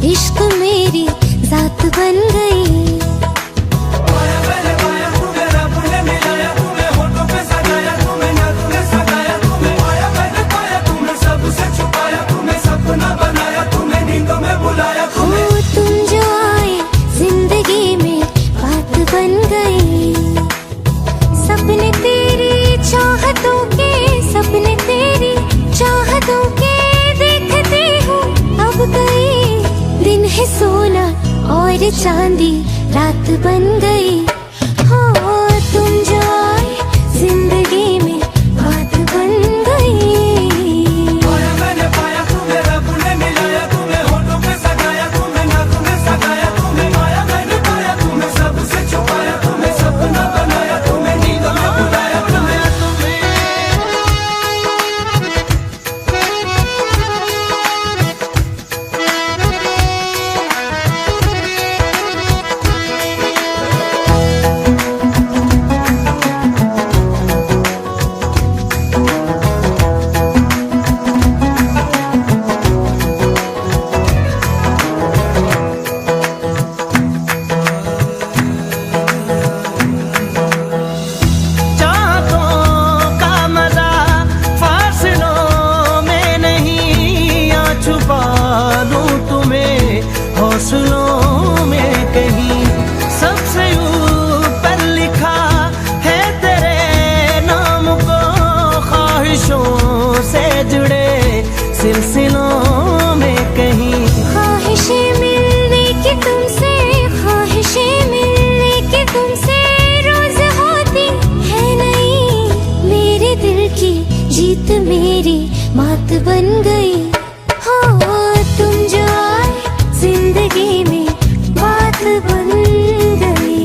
इश्क मेरी जात बन गई। तुम जो आए जिंदगी में बात बन गई। सपने तेरी चाहतों के, सपने तेरी चाहतों के देखती हूँ अब गई। दिन है सोना और चांदी रात बन गई। हो तुम जो आए जिंदगी में बात बन गई। हौसलों में कहीं सबसे ऊपर लिखा है तेरे नाम को। ख्वाहिशों से जुड़े सिलसिलों में कहीं ख्वाहिशें मिलने की तुमसे, ख्वाहिशें मिलने की तुमसे रोज होती है नहीं। मेरे दिल की जीत मेरी मात बन गई। हो तुम जो आए जिंदगी में बात बन गई।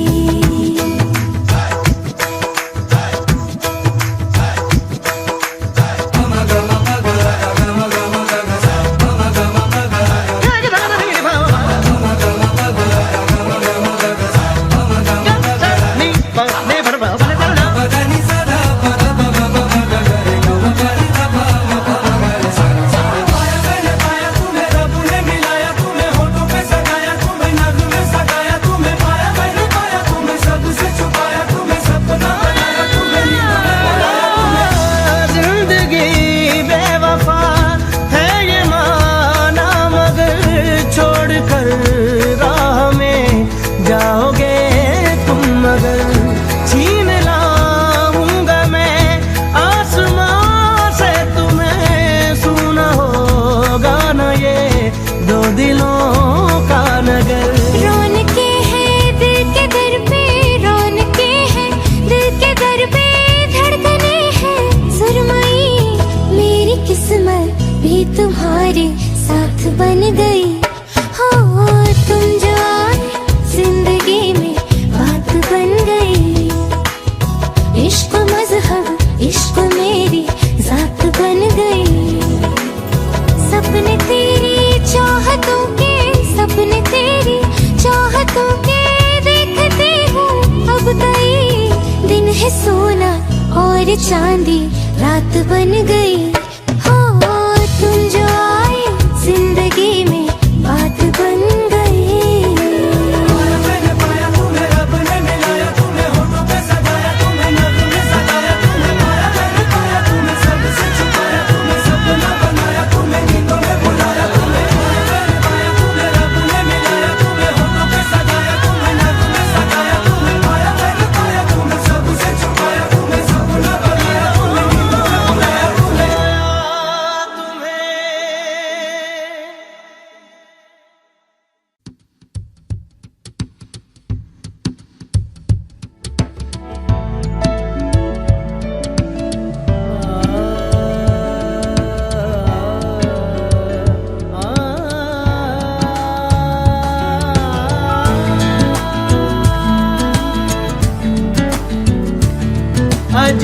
तुम्हारे साथ बन गई। हो तुम जो आए जिंदगी में बात बन गई। इश्क मजहब इश्क मेरी जात बन गई। सपने तेरी चाहतों के, सपने तेरी चाहतों के देखती हूँ अब गई। दिन है सोना और चांदी रात बन गई। तुम जो आए जिंदगी में बात बन गई।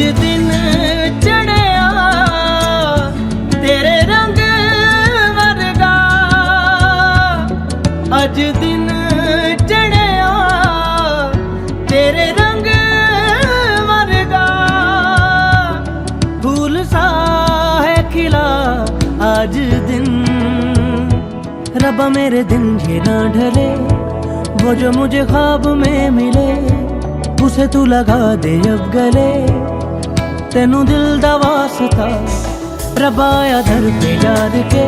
अज दिन चढ़िया तेरे रंग वर्गा, अज दिन चढ़िया तेरे रंग वर्गा, फूल सा है खिला आज दिन। रब्बा मेरे दिन ये ना ढले, वो जो मुझे ख्वाब में मिले उसे तू लगा दे अब गले, तेनू दिल दा वास्ता। रब्बा आया दर पे याद के,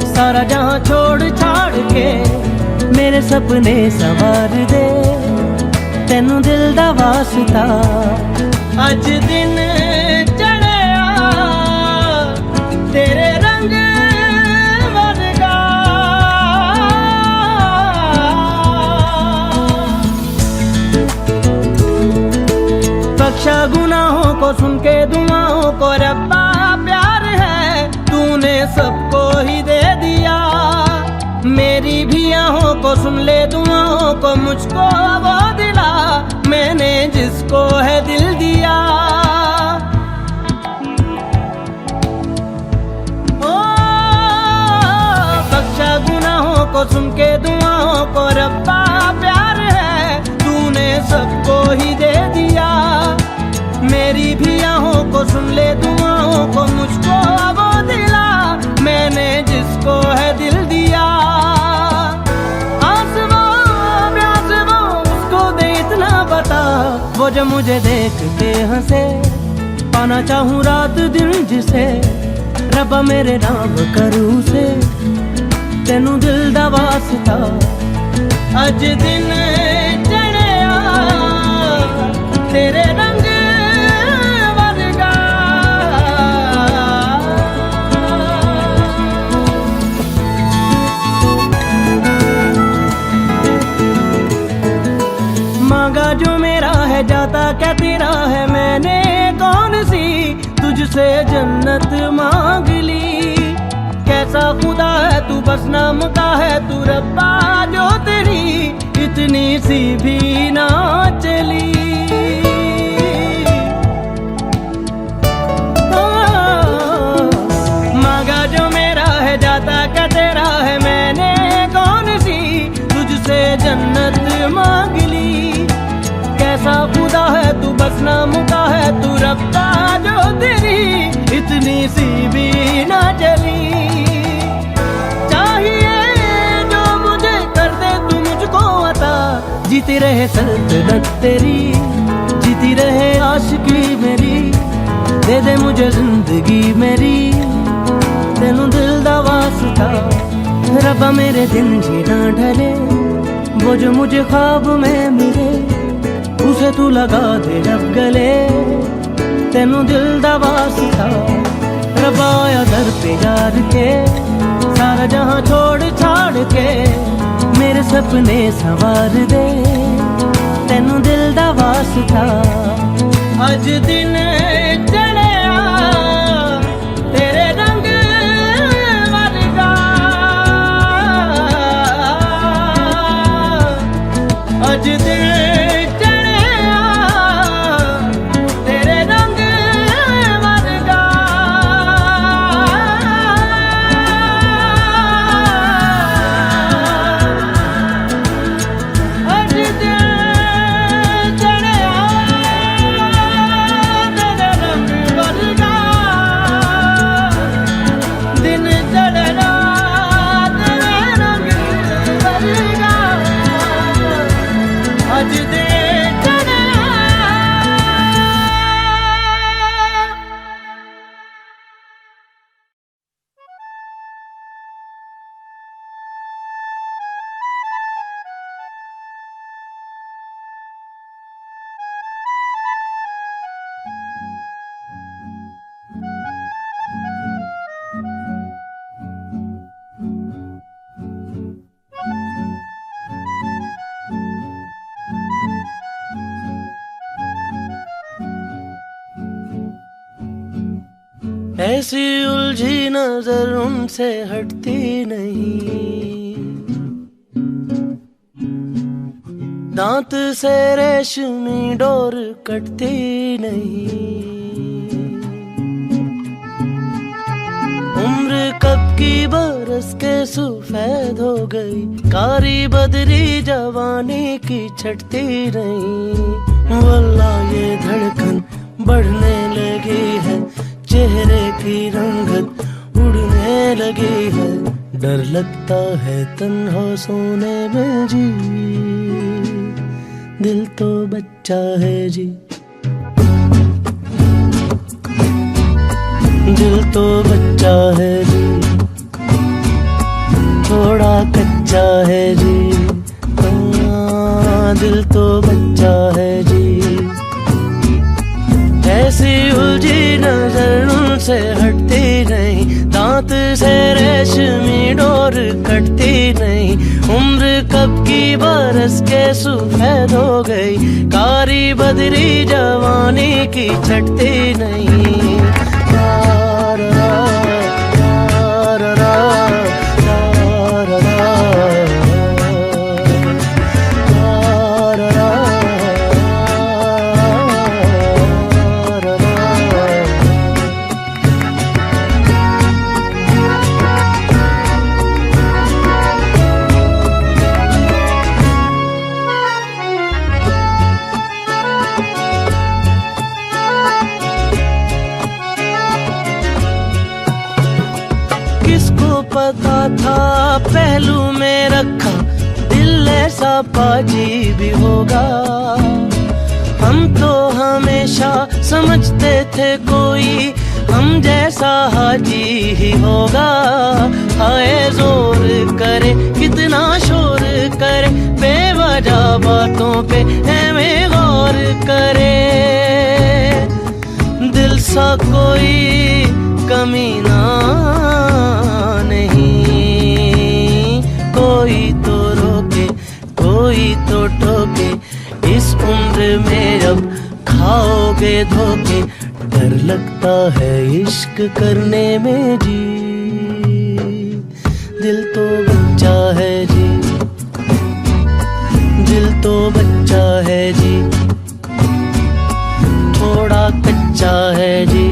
सारा जहां छोड़ छाड़ के मेरे सपने सवार दे, तेनू दिल दा वास्ता। अज दिन चढ़िया तेरे रंग वर्गा, बख्शा गुनाहों को सुन के दुआओं को रब्बा, प्यार है तूने सबको ही दे दिया। मेरी भी आहों को सुन ले दुआओं को, मुझको वो दिला मैंने जिसको है दिल दिया। ओ बख्शा गुनाहों को सुन के दुआओं को रब्बा, प्यार है तूने सबको ही दे दिया। मेरी भी आहों को सुन ले दुआओं को, मुझको वो दिला मैंने जिसको है दिल दिया। आसमां प्यास वो उसको दे इतना बता, वो जो मुझे देख के हंसे, पाना चाहूँ रात दिन जिसे, रब्बा मेरे नाम करूँ से, तेनू दिल दा वास्ता। अज दिन चढ़िया तेरे रंग वर्गा, मांगा जो मेरा है जाता क्या तेरा है, मैंने कौन सी तुझसे जन्नत मांग ली। कैसा खुदा है तू, बस नाम का है तू रब्बा, जो तेरी इतनी सी भी ना चली। मांगा जो मेरा है जाता क्या तेरा है, मैंने कौन सी तुझसे जन्नत मांग ली। कैसा खुदा है तू, बस नाम का है तू रब्बा, जो तेरी इतनी सी भी ना चली। चाहिए जो मुझे कर दे तू मुझको अता, जीती रहे सल्तनत तेरी, जीती रहे आशिकी मेरी, दे दे मुझे जिंदगी मेरी, तेनू दिल दा वास्ता। रब्बा मेरे दिन जी ना ढले, वो जो मुझे ख्वाब में मिले उसे तू लगा दे अब गले, तेनू दिल दा वास्ता। रब्बा आया दर पे याद के, सारा जहां छोड़ छाड़ के मेरे सपने संवार दे, तेनू दिल दा वास्ता। अज दिन चढ़िया तेरे रंग वर्गा, अज दिन चढ़िया तेरे रंग वर्गा। अज दिन चढ़िया तेरे रंग वर्गा, दिन चढ़ना तेरे रंग वर्गा। अज दिन चढ़िया। ऐसी उलझी नजर उनसे हटती नहीं, दांत से रेशमी डोर कटती नहीं। उम्र कब की बरस के सफेद हो गई, कारी बदरी जवानी की छटती नहीं। वल्लाह ये धड़कन बढ़ने लगी है, चेहरे की रंगत उड़ने लगी है। डर लगता है तन्हा सोने में जी, दिल तो बच्चा है जी, दिल तो बच्चा है जी, थोड़ा कच्चा है जी। दिल तो बच्चा है जी। ऐसी उलझी नजर उनसे हटती नहीं, दांत से रेशमी डोर कटती नहीं। उम्र कब की बरस के सफेद हो गई, कारी बदरी जवानी की छटती नहीं। पता था पहलू में रखा दिल ऐसा पाजी भी होगा। हम तो हमेशा समझते थे कोई हम जैसा हाजी ही होगा। हाय जोर करे कितना शोर करे, बेवजह बातों पे हमें गौर करे। दिल सा कोई कमीना नहीं, कोई तो रोके कोई तो टोके। इस उम्र में जब खाओगे धोखे, डर लगता है इश्क करने में जी। दिल तो बच्चा है जी, दिल तो बच्चा है जी, थोड़ा कच्चा है जी।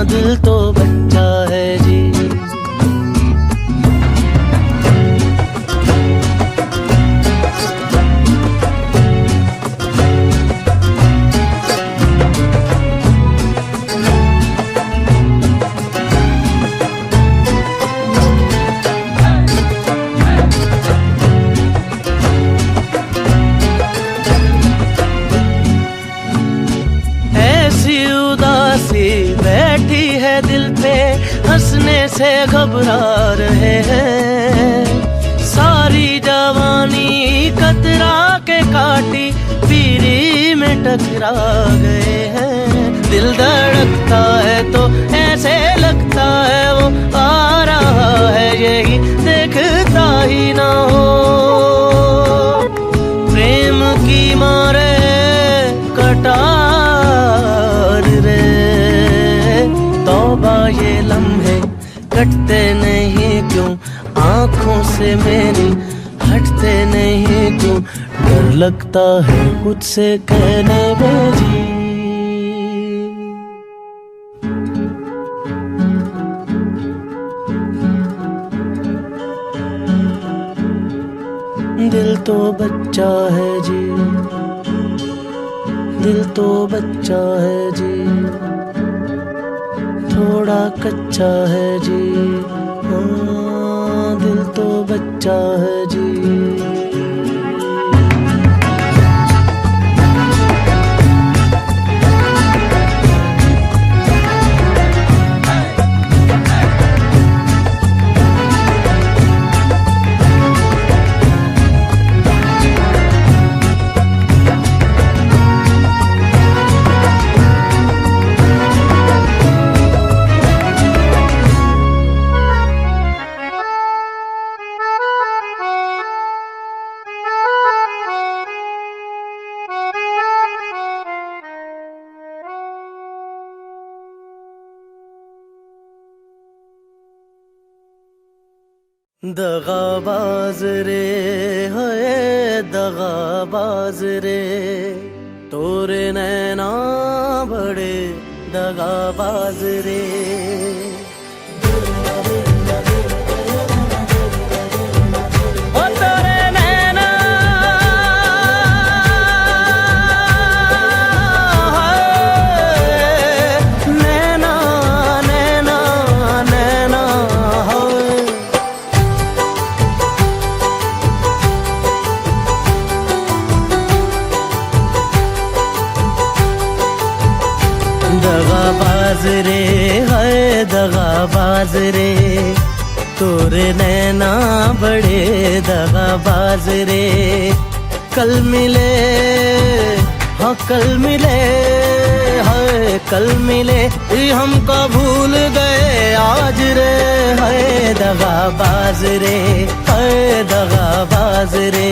दिल तो बच्चा है जी। बैठी है दिल पे, हंसने से घबरा रहे हैं। सारी जवानी कतरा के काटी पीरी में टकरा गए हैं। दिल धड़कता है तो ऐसे लगता है वो आ रहा है, यही देखता ही ना हो। प्रेम की मारे कटार रे, तौबा ये लम्हे कटते नहीं क्यों, आँखों से मेरी हटते नहीं क्यों। डर लगता है कुछ से कहने में जी। दिल तो बच्चा है जी, दिल तो बच्चा है जी, थोड़ा कच्चा है जी। हाँ, दिल तो बच्चा है जी। दगाबाज रे है दगाबाज रे तोरे नैना बड़े दगाबाज रे ओ तोरे नैना नैना नैना नैना दगाबाज रे है दगाबाज रे तोरे नैना बड़े दगाबाज रे कल मिले हाँ कल मिले है कल मिले ये हमको भूल गए आज रे है दगाबाज रे है दगाबाज रे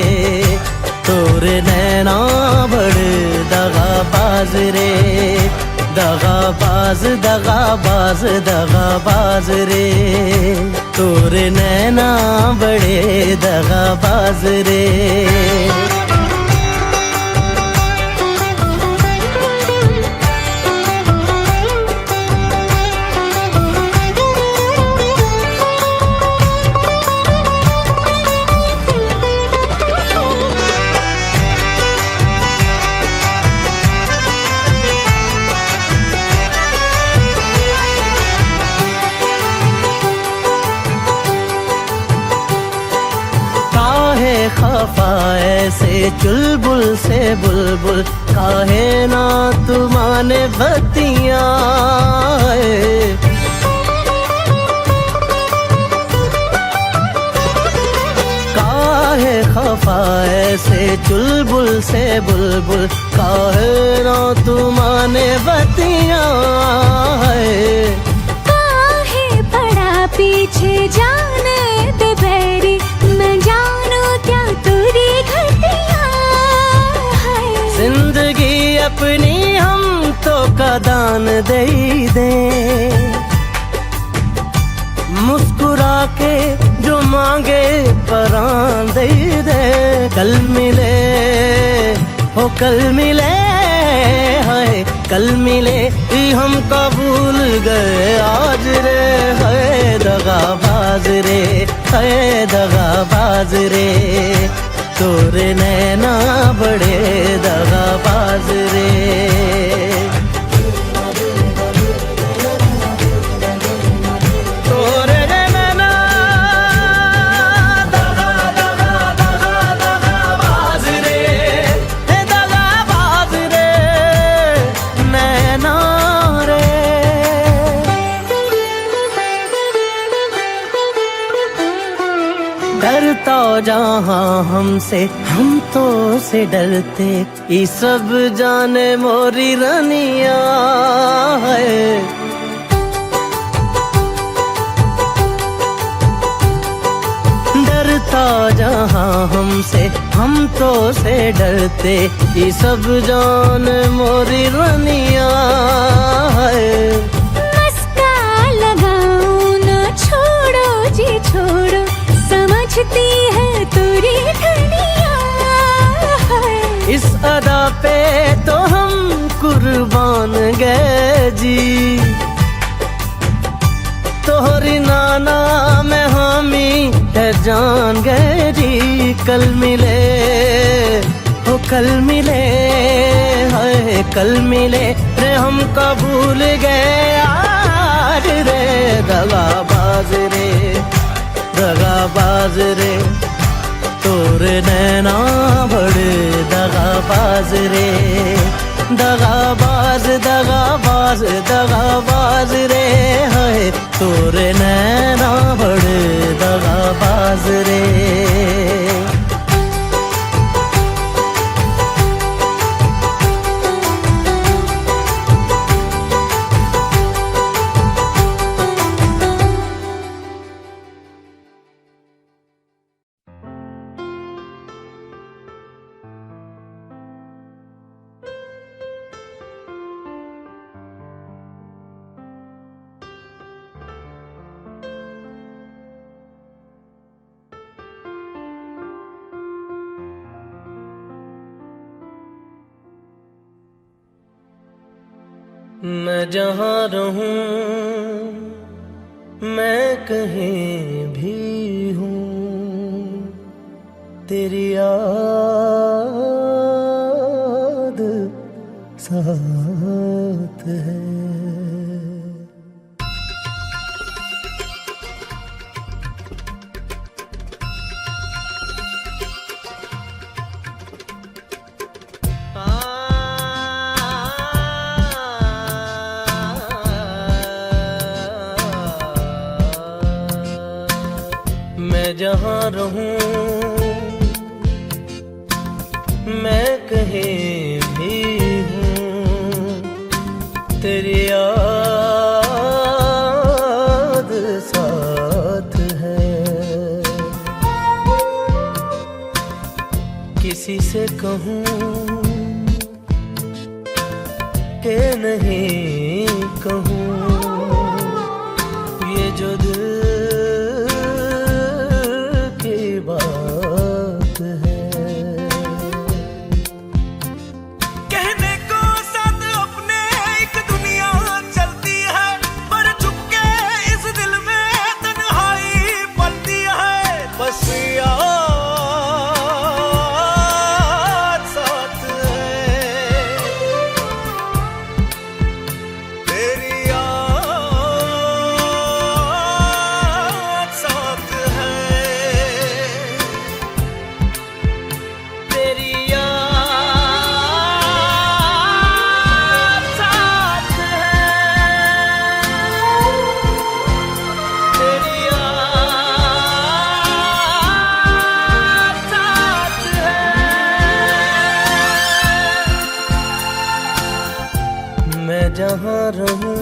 तोरे नैना बड़े दगाबाज रे दगाबाज दगाबाज दगाबाज रे तोरे नैना बड़े दगाबाज रे खफा ऐसे चुलबुल से बुलबुल काहे ना तुमाने बतिया काहे खफा ऐसे चुलबुल से बुलबुल काहे ना तुमाने बतिया काहे पड़ा पीछे जाने दे बैरी मैं जानू क्या तेरी घटिया है जिंदगी अपनी हम तो कदान दे दे मुस्कुरा के जो मांगे परान दे दे कल मिले हो कल मिले है कल मिले ये हम भूल गए आज रे है दगाबाज रे है दगाबाज रे तोरे नैना बड़े दगाबाज रे तोरे नैना दगा दगा दगा दगाबाज रे दगाबाज रे नैना रे डरता जहाँ हमसे हम तो से डरते ये सब जाने मोरी रनिया है डरता जहाँ हमसे हम तो से डरते ये सब जान मोरी रनिया है मस्का लगाऊं ना छोड़ो जी छोड़ो समझती है तेरी धनिया है इस अदा पे तो हम कुर्बान गए जी तोहरी नाना में हामी है जान गए जी कल मिले हो कल मिले है कल मिले रे हम भूल गए आज रे दगाबाज रे दगाबाज रे तोरे नैना बड़े दगाबाज रे दगाबाज दगाबाज दगाबाज रे है तोरे नैना बड़े दगाबाज रे मैं जहाँ रहूं मैं कहीं भी हूँ, तेरी याद साथ है। मैं जहाँ रहूं मैं कहीं भी हूँ, तेरी याद साथ है। किसी से कहूँ कि नहीं कहूँ, ये जो दिल बात है। कहने को साथ अपने एक दुनिया चलती है, पर चुपके इस दिल में तन्हाई पलती है। बस याद साथ है, तेरी याद साथ है, तेरी याद साथ है, तेरी याद साथ है। मैं जहाँ रहूं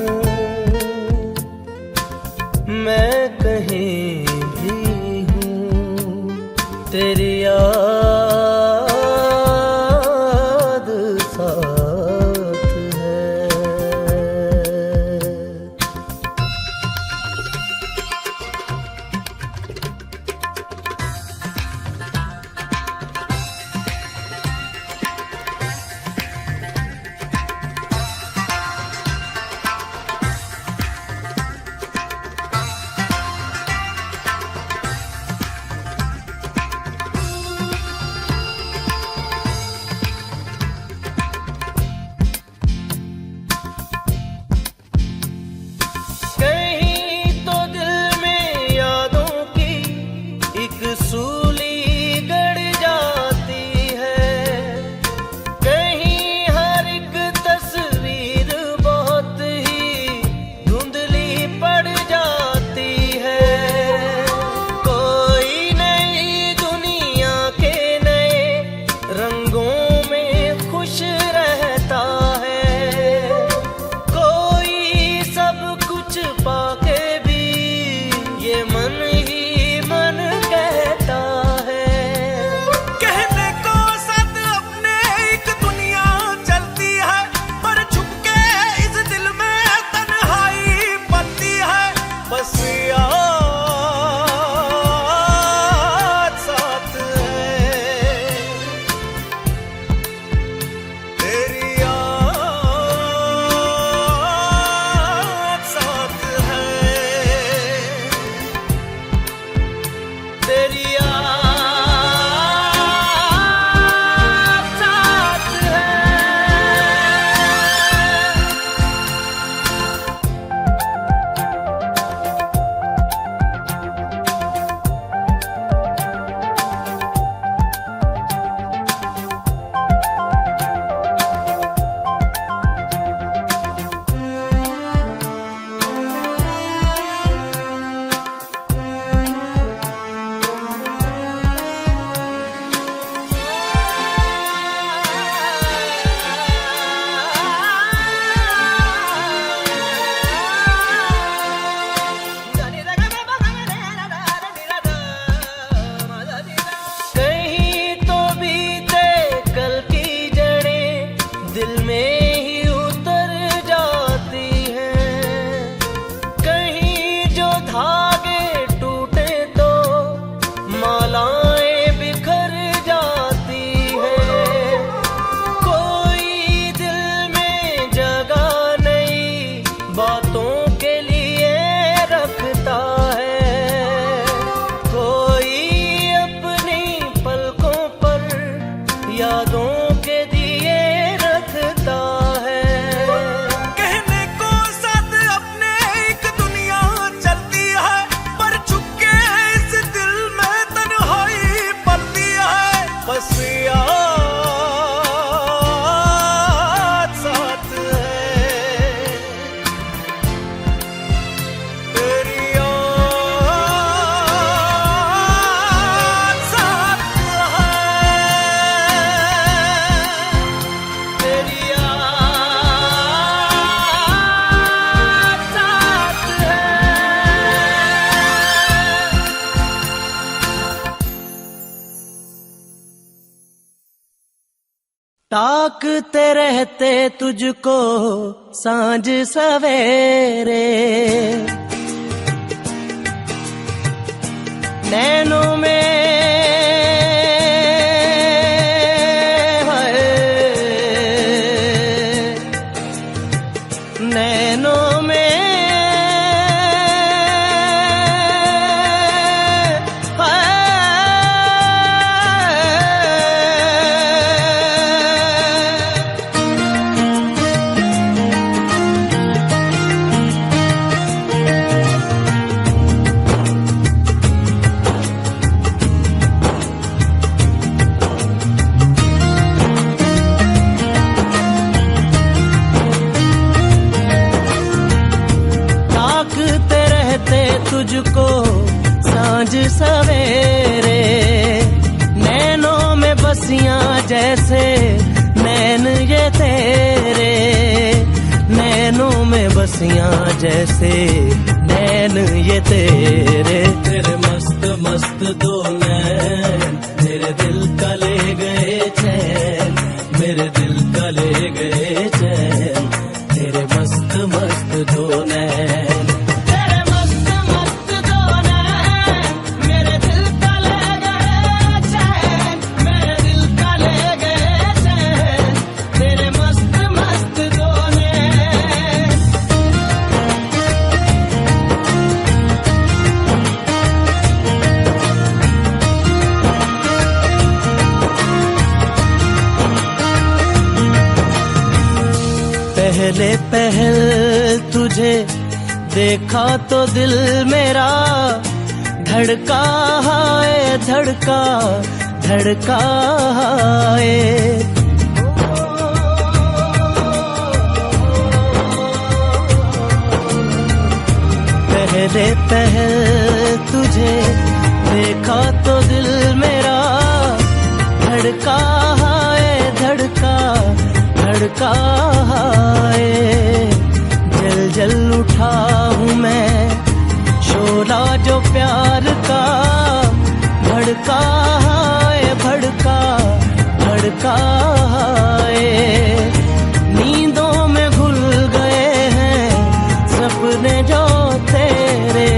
मैं कहीं भी हूँ, तेरी याद साथ है। यादों के दिए रखता है। कहने को साथ अपने एक दुनिया चलती है, पर चुपके इस दिल में तन्हाई पलती है। बस याद साथ है, तेरी याद साथ है, तेरी याद साथ है। ताकते रहते तुझको सांझ सवेरे, नैनों में है, नैनों में ताकते रहते तुझको सांझ सवेरे, नैनों में बसियां जैसे नैन ये तेरे, नैनों में बसियां जैसे नैन ये तेरे। तेरे मस्त मस्त दो नैन मेरे दिल का ले गए चैन, मेरे दिल का ले गए चैन, तेरे मस्त मस्त दो नैन, तेरे मस्त मस्त दो नैन मेरे दिल का ले गए चैन, मेरे दिल का ले गए चैन, तेरे मस्त मस्त दो नैन। पहले पहल तुझे देखा तो दिल मेरा धड़का है, धड़का धड़का है। पहले पहल तुझे देखा तो दिल मेरा धड़का है, धड़का धड़का है। जल जल उठा हूँ मैं शोला जो प्यार का, भड़का है, भड़का भड़का है। नींदों में घुल गए हैं सपने जो तेरे,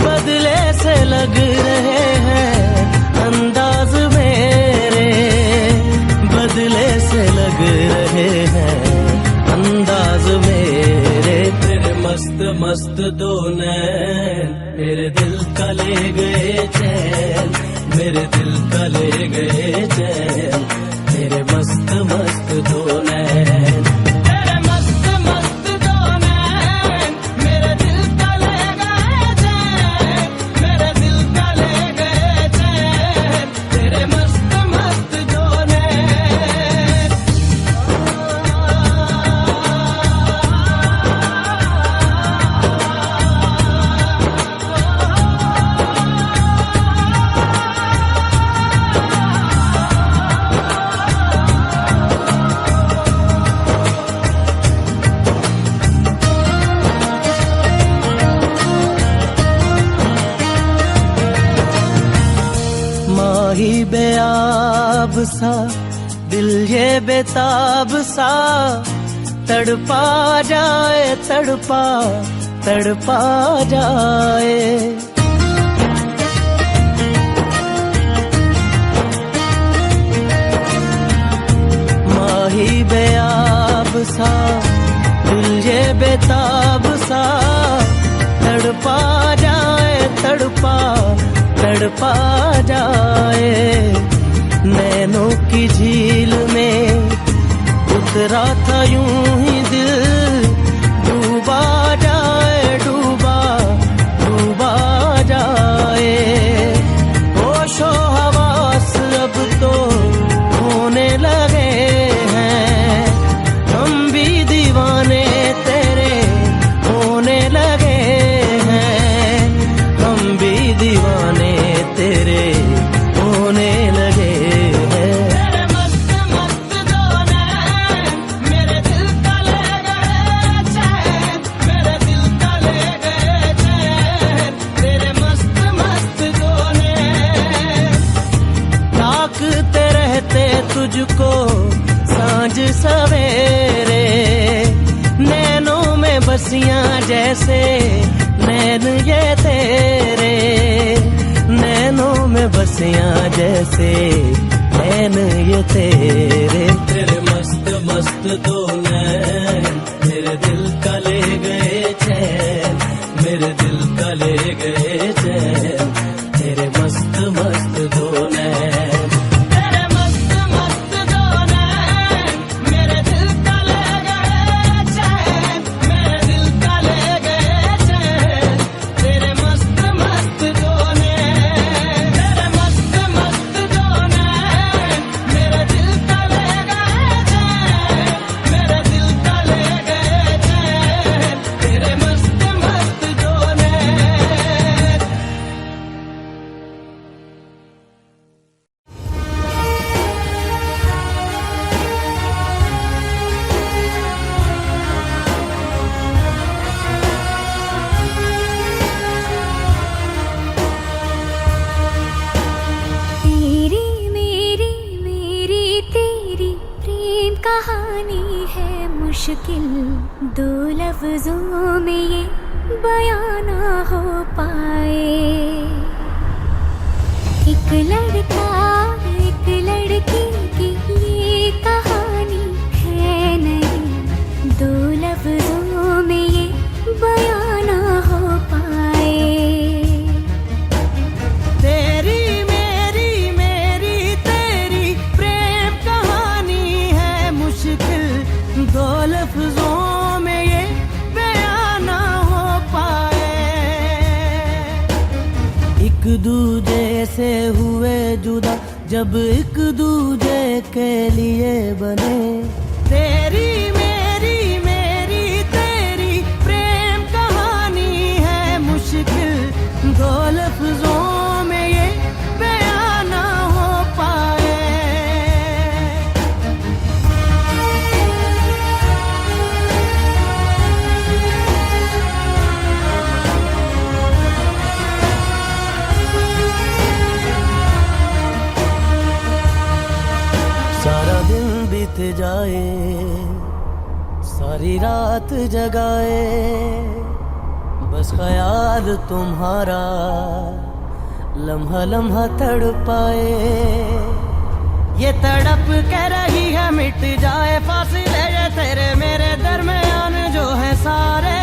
बदले से लग रहे हैं अंदाज मेरे, बदले से लग रहे हैं अंदाज मेरे। तेरे मस्त मस्त दो नैन मेरे दिल का ले गए चैन, मेरे दिल का ले गए चैन, तेरे मस्त मस्त दो नैन, तेरे मस्त मस्त दो नैन मेरे दिल का ले गए चैन, मेरे दिल का ले गए चैन, तेरे मस्त मस्त दो नैन। माही बेआब सा दिल ये बेताब सा, तड़पा जाए तड़पा तड़पा जाए। माही बेआब सा दिल ये बेताब सा, तड़पा जाए तड़पा तड़पा जाए। नैनों की झील में उतरा था यूं ही दिल, डूबा जाए डूबा डूबा जाए। होशो हवास अब तो होने लगे हैं, हम भी दीवाने तेरे होने लगे हैं, हम भी दीवाने तेरे होने लगे हैं। तेरे मस्त मस्त दो नैन मेरे दिल का ले गए चैन, मेरे दिल का ले गए चैन, तेरे मस्त मस्त दो नैन। ताकते रहते तुझको सांझ सवेरे, नैनों में बसियां जैसे नैन ये तेरे, नैनों में बसियां जैसे नैन ये तेरे। तेरे मस्त मस्त दो नैन मेरे दिल का ले गए चैन, मेरे दिल का ले गए चैन, तेरे मस्त मस्त दो नैन। तेरे मस्त मस्त दो नैन मेरे दिल का ले गए चैन, मेरे दिल का ले गए चैन, तेरे मस्त मस्त दो नैन। तेरे मस्त मस्त दो नैन मेरे दिल का ले गए चैन, मेरे दिल का ले गए चैन, तेरे मस्त मस्त दो नैन। तेरी मेरी मेरी तेरी प्रेम कहानी है मुश्किल, दो लफ्जों में ये बयां ना हो पाए। एक लड़का एक लड़की की ये कहानी है नहीं, दो लफ्जों में ये बयां ना हो पाए। तेरी मेरी तेरी प्रेम कहानी है मुश्किल, दो लफ्जों में ये बयां ना हो पाए। एक दूजे से हुए जुदा जब एक दूजे के लिए बने, तेरी मेरी तेरी प्रेम कहानी है मुश्किल, दो लफ्जों में ये बयां ना हो पाए। सारा दिन बीत जाए, सारी रात जगाए, बस ख्याल तुम्हारा लम्हा लम्हा तड़पाए। ये तड़प के रही है मिट जाए फासिले ये तेरे मेरे दरमियान जो है सारे,